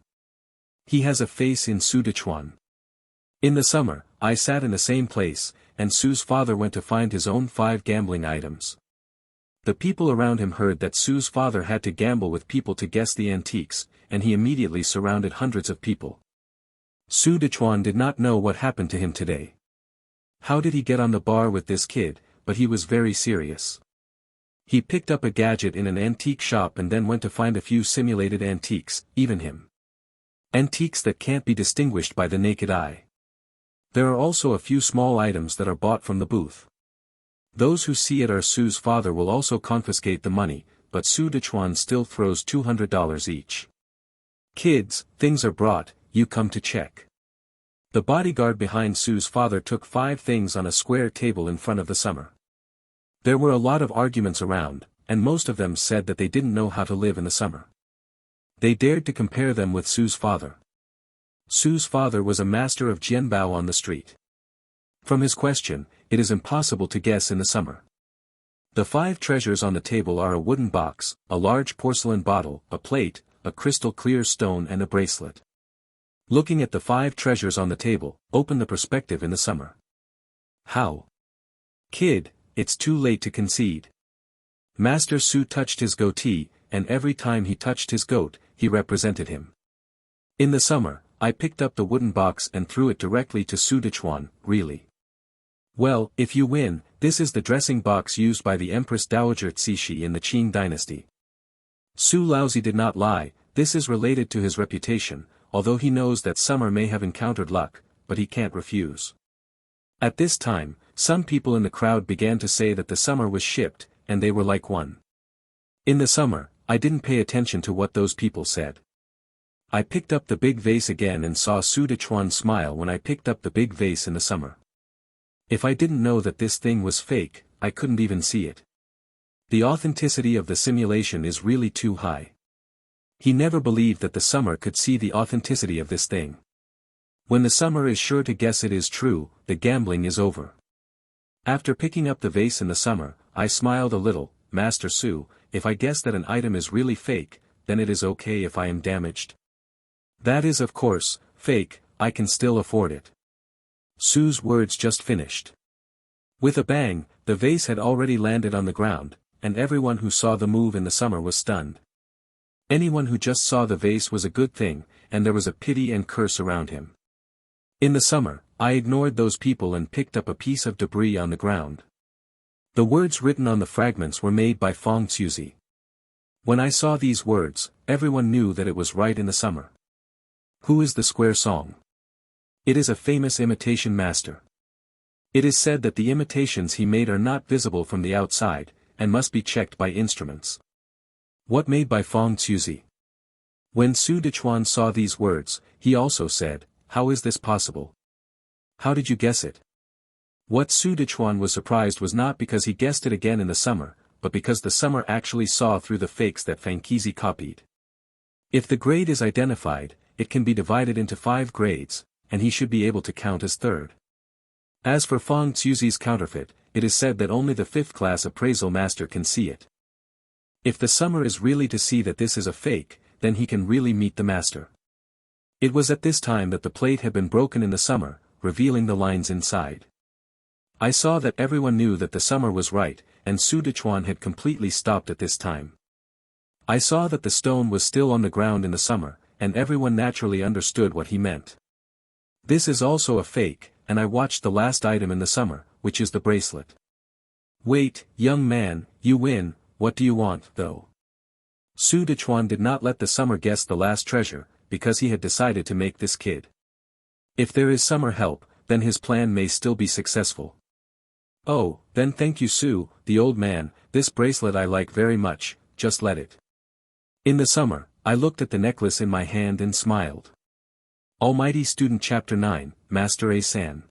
He has a face in Su Dechuan. In the summer, I sat in the same place, and Su's father went to find his own 5 gambling items. The people around him heard that Su's father had to gamble with people to guess the antiques, and he immediately surrounded hundreds of people. Su Dechuan did not know what happened to him today. How did he get on the bar with this kid, but he was very serious. He picked up a gadget in an antique shop and then went to find a few simulated antiques, even him. Antiques that can't be distinguished by the naked eye. There are also a few small items that are bought from the booth. Those who see it are Su's father will also confiscate the money, but Su Dechuan still throws $200 each. Kids, things are brought, you come to check. The bodyguard behind Su's father took 5 things on a square table in front of the summer. There were a lot of arguments around, and most of them said that they didn't know how to live in the summer. They dared to compare them with Su's father. Su's father was a master of jianbao on the street. From his question, it is impossible to guess in the summer. The 5 treasures on the table are a wooden box, a large porcelain bottle, a plate, a crystal clear stone and a bracelet. Looking at the 5 treasures on the table, open the perspective in the summer. How? Kid, it's too late to concede. Master Su touched his goatee, and every time he touched his goat, he represented him. In the summer, I picked up the wooden box and threw it directly to Su Dechuan. Really? Well, if you win, this is the dressing box used by the Empress Dowager Cixi in the Qing dynasty. Su Laozi did not lie, this is related to his reputation, although he knows that Summer may have encountered luck, but he can't refuse. At this time, some people in the crowd began to say that the Summer was shipped, and they were like one. In the summer, I didn't pay attention to what those people said. I picked up the big vase again and saw Su Dechuan smile when I picked up the big vase in the summer. If I didn't know that this thing was fake, I couldn't even see it. The authenticity of the simulation is really too high. He never believed that the Summer could see the authenticity of this thing. When the Summer is sure to guess it is true, the gambling is over. After picking up the vase in the summer, I smiled a little. Master Su, if I guess that an item is really fake, then it is okay if I am damaged. That is of course, fake, I can still afford it. Su's words just finished. With a bang, the vase had already landed on the ground, and everyone who saw the move in the summer was stunned. Anyone who just saw the vase was a good thing, and there was a pity and curse around him. In the summer, I ignored those people and picked up a piece of debris on the ground. The words written on the fragments were made by Fong Xuzi. When I saw these words, everyone knew that it was right in the summer. Who is the Square Song? It is a famous imitation master. It is said that the imitations he made are not visible from the outside, and must be checked by instruments. What made by Fong Xuzi? When Su Dechuan saw these words, he also said, "How is this possible? How did you guess it?" What Su Dechuan was surprised was not because he guessed it again in the summer, but because the summer actually saw through the fakes that Fangqizi copied. If the grade is identified, it can be divided into 5 grades, and he should be able to count as third. As for Fong Xuzi's counterfeit, it is said that only the 5th class appraisal master can see it. If the summer is really to see that this is a fake, then he can really meet the master. It was at this time that the plate had been broken in the summer, revealing the lines inside. I saw that everyone knew that the summer was right, and Su Dechuan had completely stopped at this time. I saw that the stone was still on the ground in the summer, and everyone naturally understood what he meant. This is also a fake, and I watched the last item in the summer, which is the bracelet. Wait, young man, you win, what do you want, though? Su Dechuan did not let the summer guess the last treasure, because he had decided to make this kid. If there is summer help, then his plan may still be successful. Oh, then thank you Su, the old man, this bracelet I like very much, just let it. In the summer, I looked at the necklace in my hand and smiled. Almighty Student Chapter 9, Master A-san.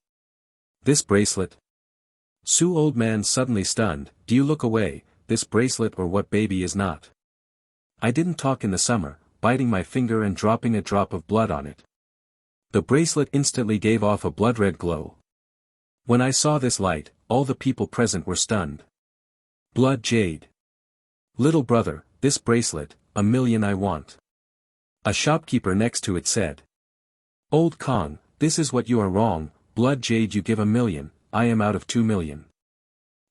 This bracelet? Su old man suddenly stunned, do you look away, this bracelet or what baby is not? I didn't talk in the summer, biting my finger and dropping a drop of blood on it. The bracelet instantly gave off a blood-red glow. When I saw this light, all the people present were stunned. Blood jade. Little brother, this bracelet, 1,000,000 I want. A shopkeeper next to it said. Old Kong, this is what you are wrong, blood jade you give 1,000,000, I am out of 2,000,000.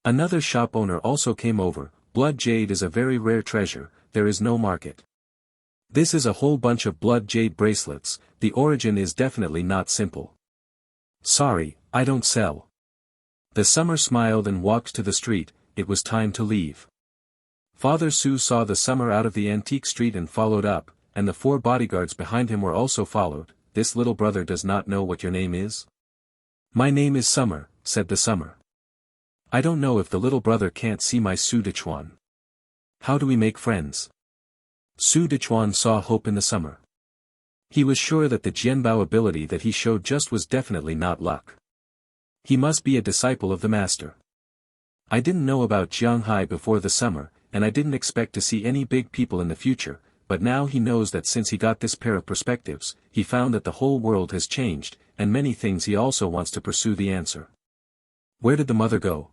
Another shop owner also came over, blood jade is a very rare treasure, there is no market. This is a whole bunch of blood jade bracelets, the origin is definitely not simple. Sorry, I don't sell. The summer smiled and walked to the street, it was time to leave. Father Su saw the summer out of the antique street and followed up, and the 4 bodyguards behind him were also followed. This little brother does not know what your name is? My name is Summer, said the summer. I don't know if the little brother can't see my Su Dechuan. How do we make friends? Su Dechuan saw hope in the summer. He was sure that the Jianbao ability that he showed just was definitely not luck. He must be a disciple of the master. I didn't know about Jianghai before the summer, and I didn't expect to see any big people in the future, but now he knows that since he got this pair of perspectives, he found that the whole world has changed, and many things he also wants to pursue the answer. Where did the mother go?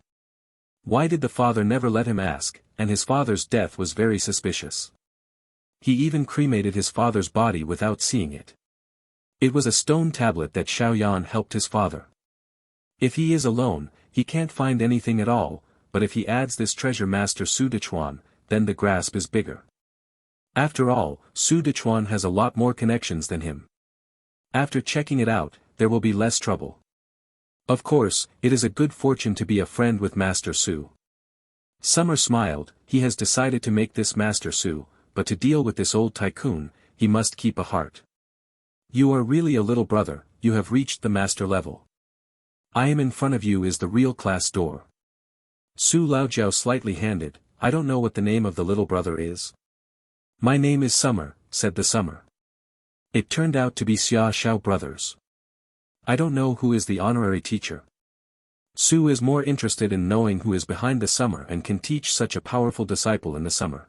Why did the father never let him ask, and his father's death was very suspicious. He even cremated his father's body without seeing it. It was a stone tablet that Xiaoyan helped his father. If he is alone, he can't find anything at all, but if he adds this treasure master Su Dechuan, then the grasp is bigger. After all, Su Dechuan has a lot more connections than him. After checking it out, there will be less trouble. Of course, it is a good fortune to be a friend with Master Su. Summer smiled. He has decided to make this Master Su, but to deal with this old tycoon, he must keep a heart. You are really a little brother, you have reached the master level. I am in front of you is the real class door. Su Laojiao slightly handed, I don't know what the name of the little brother is. My name is Summer, said the Summer. It turned out to be Xia Xiao brothers. I don't know who is the honorary teacher. Su is more interested in knowing who is behind the Summer and can teach such a powerful disciple in the Summer.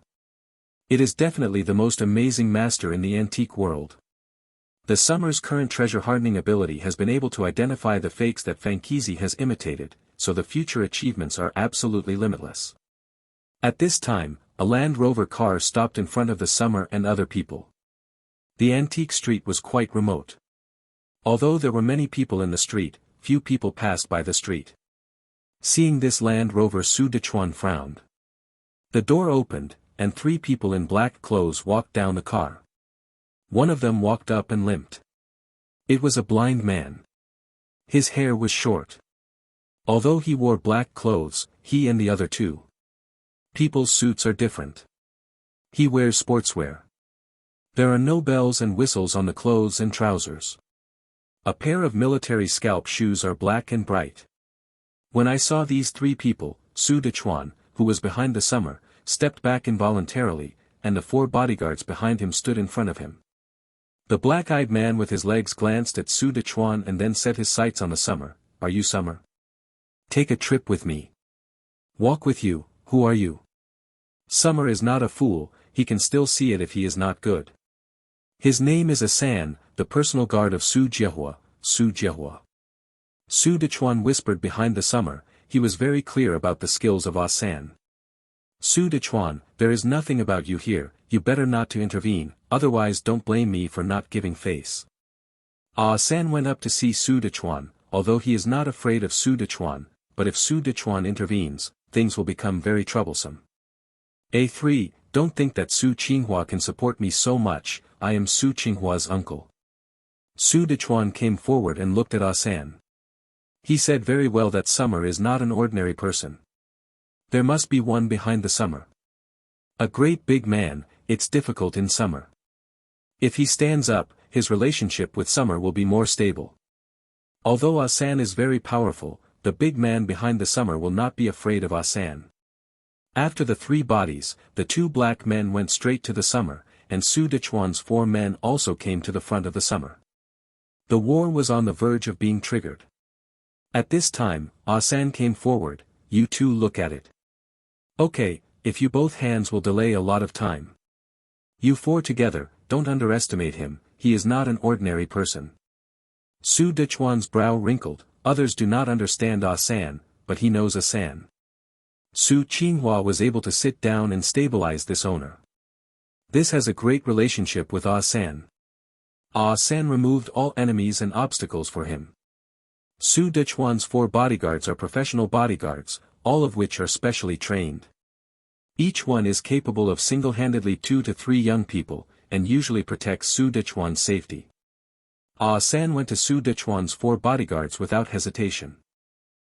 It is definitely the most amazing master in the antique world. The Summer's current treasure hardening ability has been able to identify the fakes that Fankizi has imitated, so the future achievements are absolutely limitless. At this time, a Land Rover car stopped in front of the Summer and other people. The antique street was quite remote. Although there were many people in the street, few people passed by the street. Seeing this Land Rover, Su Dechuan frowned. The door opened, and 3 people in black clothes walked down the car. One of them walked up and limped. It was a blind man. His hair was short. Although he wore black clothes, he and the other 2 people's suits are different. He wears sportswear. There are no bells and whistles on the clothes and trousers. A pair of military scalp shoes are black and bright. When I saw these 3 people, Su Dechuan, who was behind the Summer, stepped back involuntarily, and the 4 bodyguards behind him stood in front of him. The black-eyed man with his legs glanced at Su Dechuan and then set his sights on the Summer. Are you Summer? Take a trip with me. Walk with you, who are you? Summer is not a fool, he can still see it if he is not good. His name is Asan, the personal guard of Su Jiehua, Su Jiehua. Su Dechuan whispered behind the Summer, he was very clear about the skills of Asan. Su Dechuan, there is nothing about you here, you better not to intervene, otherwise don't blame me for not giving face. Asan went up to see Su Dechuan, although he is not afraid of Su Dechuan, but if Su Dechuan intervenes, things will become very troublesome. A3, don't think that Su Qinghua can support me so much, I am Su Qinghua's uncle. Su Dechuan came forward and looked at Asan. He said very well that Summer is not an ordinary person. There must be one behind the Summer. A great big man, it's difficult in Summer. If he stands up, his relationship with Summer will be more stable. Although Asan is very powerful, the big man behind the Summer will not be afraid of Asan. After the 3 bodies, the 2 black men went straight to the Summer, and Su Dechuan's 4 men also came to the front of the Summer. The war was on the verge of being triggered. At this time, Asan came forward, you 2 look at it. Okay, if you both hands will delay a lot of time. You 4 together, don't underestimate him, he is not an ordinary person. Su Dechuan's brow wrinkled, others do not understand Asan, but he knows Asan. Su Qinghua was able to sit down and stabilize this owner. This has a great relationship with Asan. Asan removed all enemies and obstacles for him. Su Dechuan's 4 bodyguards are professional bodyguards, all of which are specially trained. Each one is capable of single-handedly 2 to 3 young people, and usually protects Su Dechuan's safety. Asan went to Su Dechuan's 4 bodyguards without hesitation.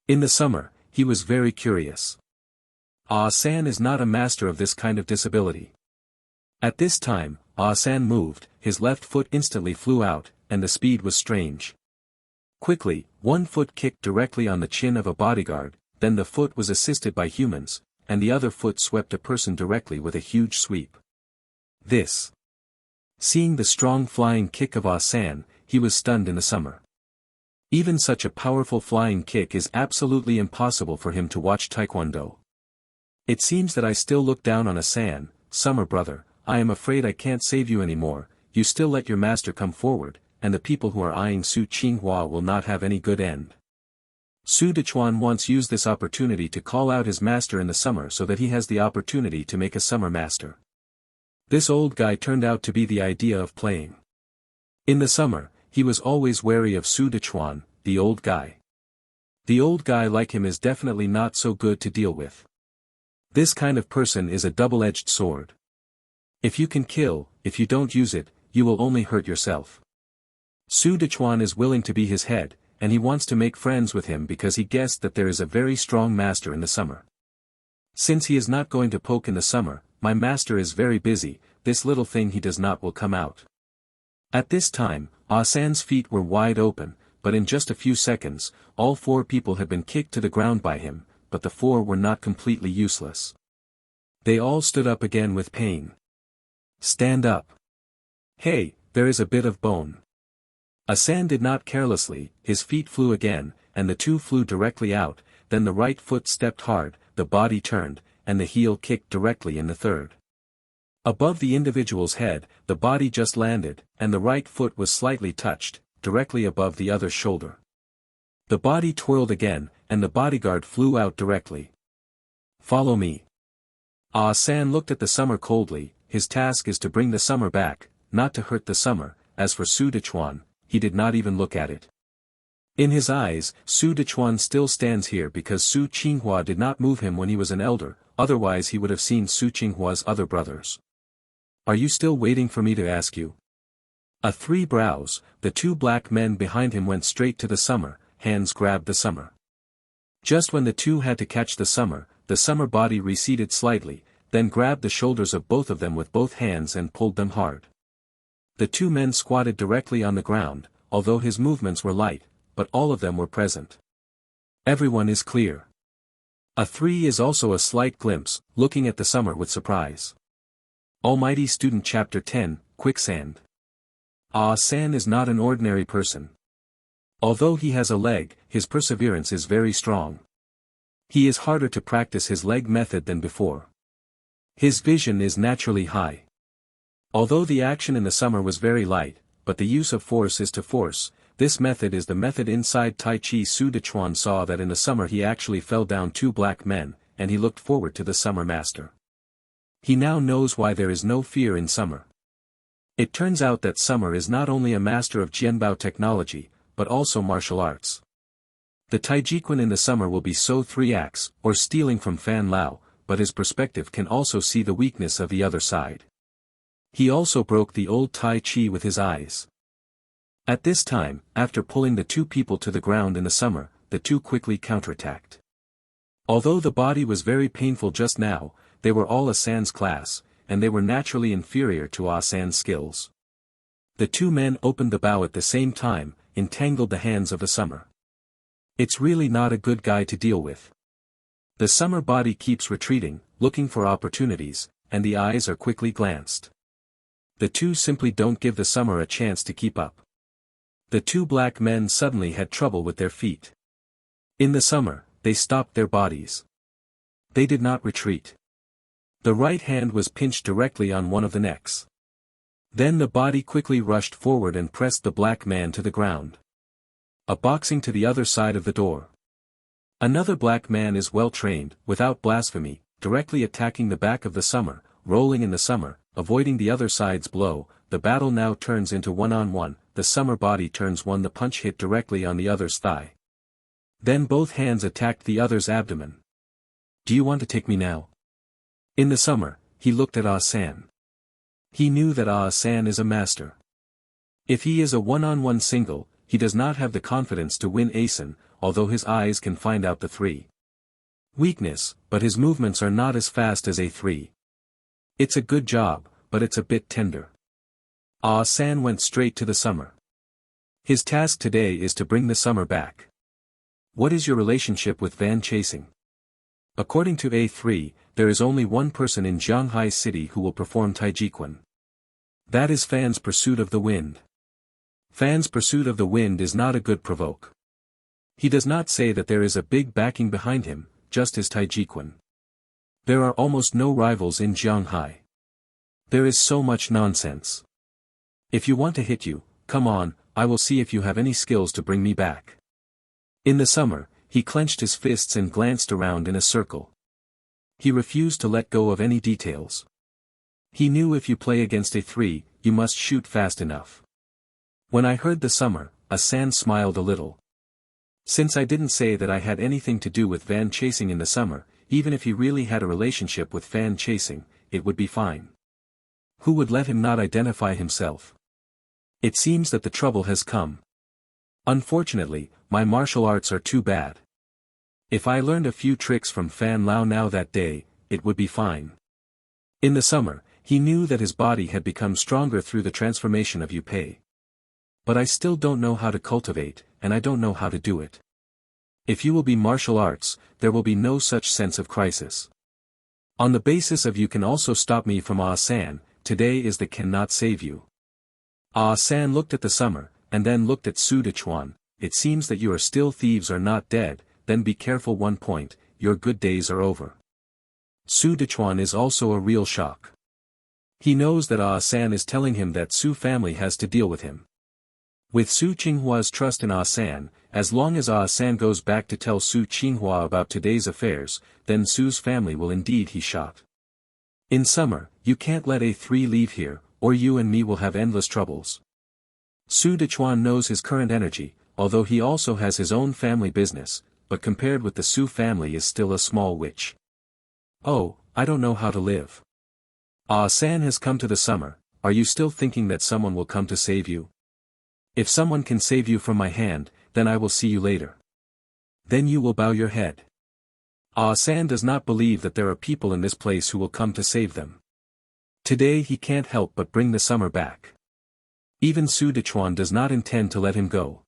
In the Summer, he was very curious. Asan is not a master of this kind of disability. At this time, Asan moved, his left foot instantly flew out, and the speed was strange. Quickly, 1 foot kicked directly on the chin of a bodyguard, then the foot was assisted by humans, and the other foot swept a person directly with a huge sweep. This. Seeing the strong flying kick of Asan, he was stunned in the Summer. Even such a powerful flying kick is absolutely impossible for him to watch Taekwondo. It seems that I still look down on Asan, Summer brother, I am afraid I can't save you anymore, you still let your master come forward, and the people who are eyeing Su Qinghua will not have any good end. Su Dechuan once used this opportunity to call out his master in the summer so that he has the opportunity to make a summer master. This old guy turned out to be the idea of playing. In the summer, he was always wary of Su Dechuan, the old guy. The old guy like him is definitely not so good to deal with. This kind of person is a double-edged sword. If you can kill, if you don't use it, you will only hurt yourself. Su Dechuan is willing to be his head, and he wants to make friends with him because he guessed that there is a very strong master in the summer. Since he is not going to poke in the summer, my master is very busy, this little thing he does not will come out. At this time, Asan's feet were wide open, but in just a few seconds, all 4 people had been kicked to the ground by him, but the 4 were not completely useless. They all stood up again with pain. Stand up. Hey, there is a bit of bone. Asan did not carelessly, his feet flew again, and the 2 flew directly out, then the right foot stepped hard, the body turned, and the heel kicked directly in the third. Above the individual's head, the body just landed, and the right foot was slightly touched, directly above the other's shoulder. The body twirled again, and the bodyguard flew out directly. Follow me. Asan looked at the summer coldly, his task is to bring the summer back, not to hurt the summer, as for Su Dechuan, he did not even look at it. In his eyes, Su Dechuan still stands here because Su Qinghua did not move him when he was an elder, otherwise he would have seen Su Qinghua's other brothers. Are you still waiting for me to ask you? A 3 brows, the 2 black men behind him went straight to the summer, hands grabbed the summer. Just when the 2 had to catch the summer body receded slightly, then grabbed the shoulders of both of them with both hands and pulled them hard. The 2 men squatted directly on the ground, although his movements were light, but all of them were present. Everyone is clear. A 3 is also a slight glimpse, looking at the summer with surprise. Almighty Student Chapter 10, Quicksand. Asan is not an ordinary person. Although he has a leg, his perseverance is very strong. He is harder to practice his leg method than before. His vision is naturally high. Although the action in the summer was very light, but the use of force is to force, this method is the method inside Tai Chi. Su Dechuan saw that in the summer he actually fell down 2 black men, and he looked forward to the summer master. He now knows why there is no fear in summer. It turns out that summer is not only a master of Jianbao technology, but also martial arts. The Taijiquan in the summer will be so 3-axe, or stealing from Fan Lao, but his perspective can also see the weakness of the other side. He also broke the old Tai Chi with his eyes. At this time, after pulling the 2 people to the ground in the summer, the 2 quickly counterattacked. Although the body was very painful just now, they were all Asan's class, and they were naturally inferior to Asan's skills. The 2 men opened the bow at the same time, entangled the hands of the summer. It's really not a good guy to deal with. The summer body keeps retreating, looking for opportunities, and the eyes are quickly glanced. The 2 simply don't give the summer a chance to keep up. The 2 black men suddenly had trouble with their feet. In the summer, they stopped their bodies. They did not retreat. The right hand was pinched directly on one of the necks. Then the body quickly rushed forward and pressed the black man to the ground. A boxing to the other side of the door. Another black man is well trained, without blasphemy, directly attacking the back of the summer, rolling in the summer, avoiding the other side's blow. The battle now turns into 1-on-1, the summer body turns 1, the punch hit directly on the other's thigh. Then both hands attacked the other's abdomen. Do you want to take me now? In the summer, he looked at Asan. He knew that Asan is a master. If he is a 1-on-1 single, he does not have the confidence to win Asan, although his eyes can find out the 3. Weakness, but his movements are not as fast as A3. It's a good job, but it's a bit tender. Asan went straight to the summer. His task today is to bring the summer back. What is your relationship with Van Chasing? According to A3, there is only one person in Zhanghai City who will perform Taijiquan. That is Fan's Pursuit of the Wind. Fan's Pursuit of the Wind is not a good provoke. He does not say that there is a big backing behind him, just his Taijiquan. There are almost no rivals in Jianghai. There is so much nonsense. If you want to hit you, come on, I will see if you have any skills to bring me back. In the summer, he clenched his fists and glanced around in a circle. He refused to let go of any details. He knew if you play against a3, you must shoot fast enough. When I heard the summer, Asan smiled a little. Since I didn't say that I had anything to do with Van chasing in the summer, even if he really had a relationship with Van chasing, it would be fine. Who would let him not identify himself? It seems that the trouble has come. Unfortunately, my martial arts are too bad. If I learned a few tricks from Fan Lao now that day, it would be fine. In the summer, he knew that his body had become stronger through the transformation of Yu Pei. But I still don't know how to cultivate, and I don't know how to do it. If you will be martial arts, there will be no such sense of crisis. On the basis of you can also stop me from Ah-san, today is the cannot save you. Ah-san looked at the summer, and then looked at Su Dechuan. It seems that you are still thieves are not dead, then be careful. 1 point, your good days are over. Su Dechuan is also a real shock. He knows that Ah-san is telling him that Su family has to deal with him. With Su Qinghua's trust in Ah-san, as long as Ah-san goes back to tell Su Qinghua about today's affairs, then Su's family will indeed he shot. In summer, you can't let A3 leave here, or you and me will have endless troubles. Su Dechuan knows his current energy, although he also has his own family business, but compared with the Su family is still a small witch. Oh, I don't know how to live. Ah-san has come to the summer, are you still thinking that someone will come to save you? If someone can save you from my hand, then I will see you later. Then you will bow your head. Ah-san does not believe that there are people in this place who will come to save them. Today he can't help but bring the summer back. Even Su Dechuan does not intend to let him go.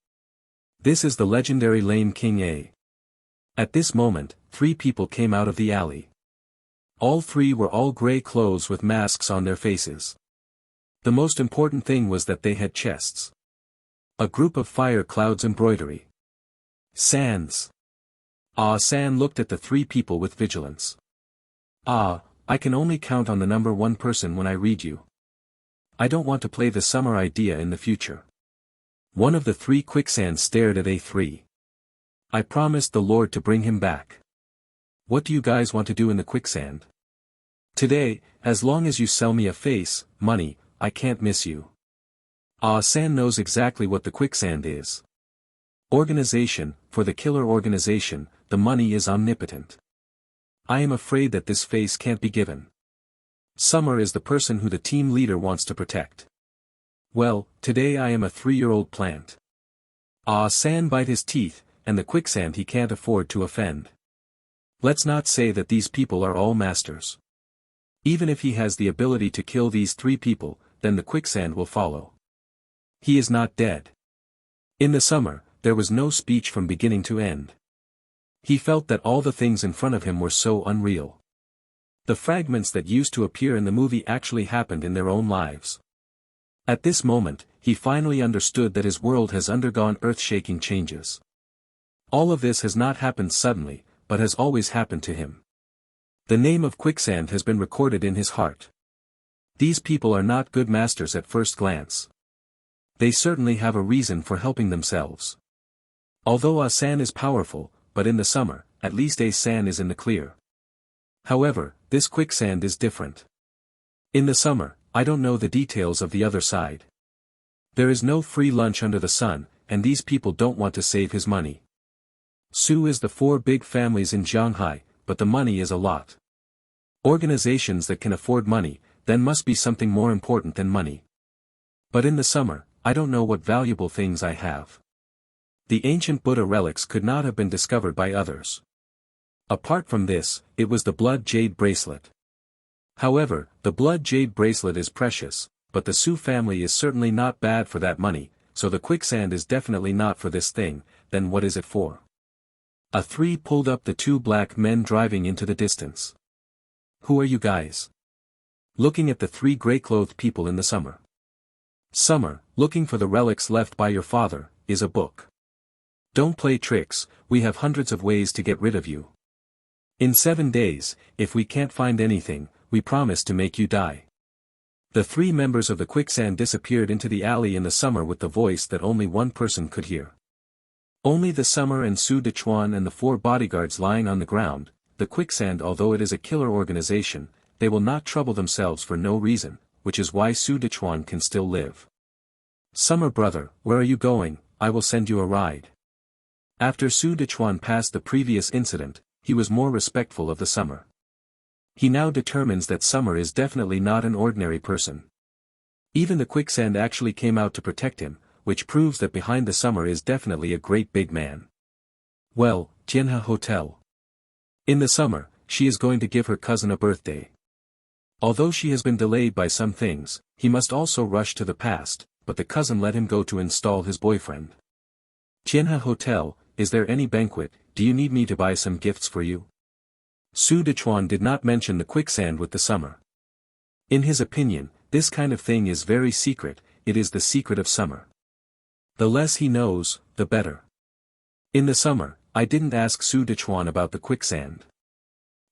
This is the legendary Lame King A. At this moment, 3 people came out of the alley. All 3 were all grey clothes with masks on their faces. The most important thing was that they had chests. A group of fire clouds embroidery. Sans. Ah-san looked at the 3 people with vigilance. Ah, I can only count on the number 1 person when I read you. I don't want to play the summer idea in the future. One of the 3 quicksand stared at A3. I promised the Lord to bring him back. What do you guys want to do in the quicksand? Today, as long as you sell me a face, money, I can't miss you. Ah-san knows exactly what the quicksand is. Organization, for the killer organization, the money is omnipotent. I am afraid that this face can't be given. Summer is the person who the team leader wants to protect. Well, today I am a 3-year-old plant. Ah-san bite his teeth, and the quicksand he can't afford to offend. Let's not say that these people are all masters. Even if he has the ability to kill these 3 people, then the quicksand will follow. He is not dead. In the summer, there was no speech from beginning to end. He felt that all the things in front of him were so unreal. The fragments that used to appear in the movie actually happened in their own lives. At this moment, he finally understood that his world has undergone earth-shaking changes. All of this has not happened suddenly, but has always happened to him. The name of quicksand has been recorded in his heart. These people are not good masters at first glance. They certainly have a reason for helping themselves. Although Ah-san is powerful, but in the summer, at least A-san is in the clear. However, this quicksand is different. In the summer, I don't know the details of the other side. There is no free lunch under the sun, and these people don't want to save his money. Su is the 4 big families in Jianghai, but the money is a lot. Organizations that can afford money, then must be something more important than money. But in the summer, I don't know what valuable things I have. The ancient Buddha relics could not have been discovered by others. Apart from this, it was the blood jade bracelet. However, the blood jade bracelet is precious, but the Su family is certainly not bad for that money, so the quicksand is definitely not for this thing, then what is it for? A3 pulled up the 2 black men driving into the distance. Who are you guys? Looking at the 3 grey-clothed people in the summer. Summer, looking for the relics left by your father, is a book. Don't play tricks, we have hundreds of ways to get rid of you. In 7 days, if we can't find anything, we promise to make you die. The 3 members of the quicksand disappeared into the alley in the summer with the voice that only one person could hear. Only the summer and Su Dechuan and the 4 bodyguards lying on the ground. The quicksand, although it is a killer organization, they will not trouble themselves for no reason, which is why Su Dechuan can still live. Summer brother, where are you going? I will send you a ride. After Su Dechuan passed the previous incident, he was more respectful of the summer. He now determines that Summer is definitely not an ordinary person. Even the quicksand actually came out to protect him, which proves that behind the Summer is definitely a great big man. Well, Tianhe Hotel. In the summer, she is going to give her cousin a birthday. Although she has been delayed by some things, he must also rush to the past, but the cousin let him go to install his boyfriend. Tianhe Hotel, is there any banquet? Do you need me to buy some gifts for you? Su Dechuan did not mention the quicksand with the summer. In his opinion, this kind of thing is very secret, it is the secret of summer. The less he knows, the better. In the summer, I didn't ask Su Dechuan about the quicksand.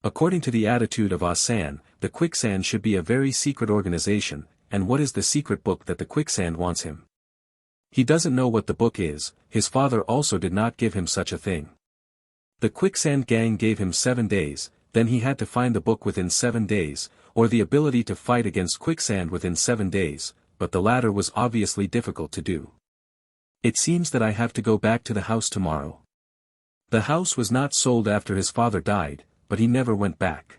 According to the attitude of Asan, the quicksand should be a very secret organization, and what is the secret book that the quicksand wants him? He doesn't know what the book is, his father also did not give him such a thing. The quicksand gang gave him 7 days, then he had to find the book within 7 days, or the ability to fight against quicksand within 7 days, but the latter was obviously difficult to do. It seems that I have to go back to the house tomorrow. The house was not sold after his father died, but he never went back.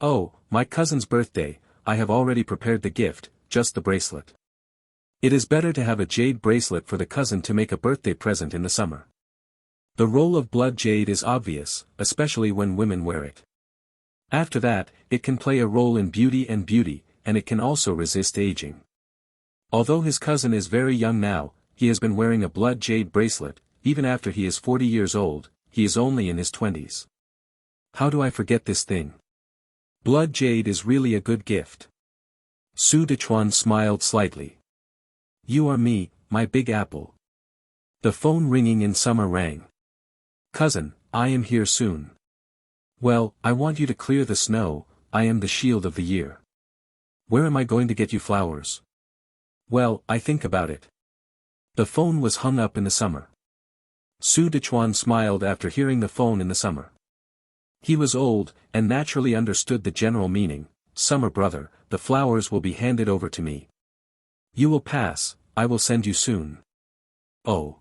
Oh, my cousin's birthday, I have already prepared the gift, just the bracelet. It is better to have a jade bracelet for the cousin to make a birthday present in the summer. The role of blood jade is obvious, especially when women wear it. After that, it can play a role in beauty, and it can also resist aging. Although his cousin is very young now, he has been wearing a blood jade bracelet, even after he is 40 years old, he is only in his 20s. How do I forget this thing? Blood jade is really a good gift. Su Dechuan smiled slightly. You are me, my big apple. The phone ringing in summer rang. Cousin, I am here soon. Well, I want you to clear the snow, I am the shield of the year. Where am I going to get you flowers? Well, I think about it. The phone was hung up in the summer. Su Dechuan smiled after hearing the phone in the summer. He was old, and naturally understood the general meaning. Summer brother, the flowers will be handed over to me. You will pass, I will send you soon. Oh.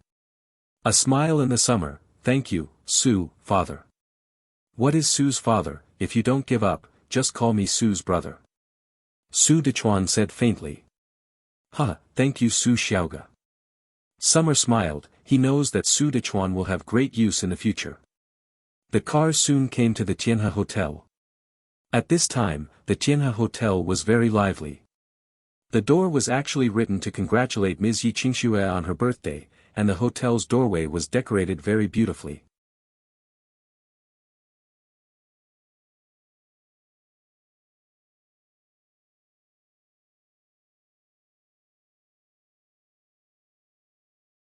A smile in the summer, thank you, Su, father. What is Su's father? If you don't give up, just call me Su's brother. Su Dechuan said faintly. Thank you Su Xiaoga. Summer smiled, he knows that Su Dechuan will have great use in the future. The car soon came to the Tianhe Hotel. At this time, the Tianhe Hotel was very lively. The door was actually written to congratulate Ms. Yi Qingxue on her birthday, and the hotel's doorway was decorated very beautifully.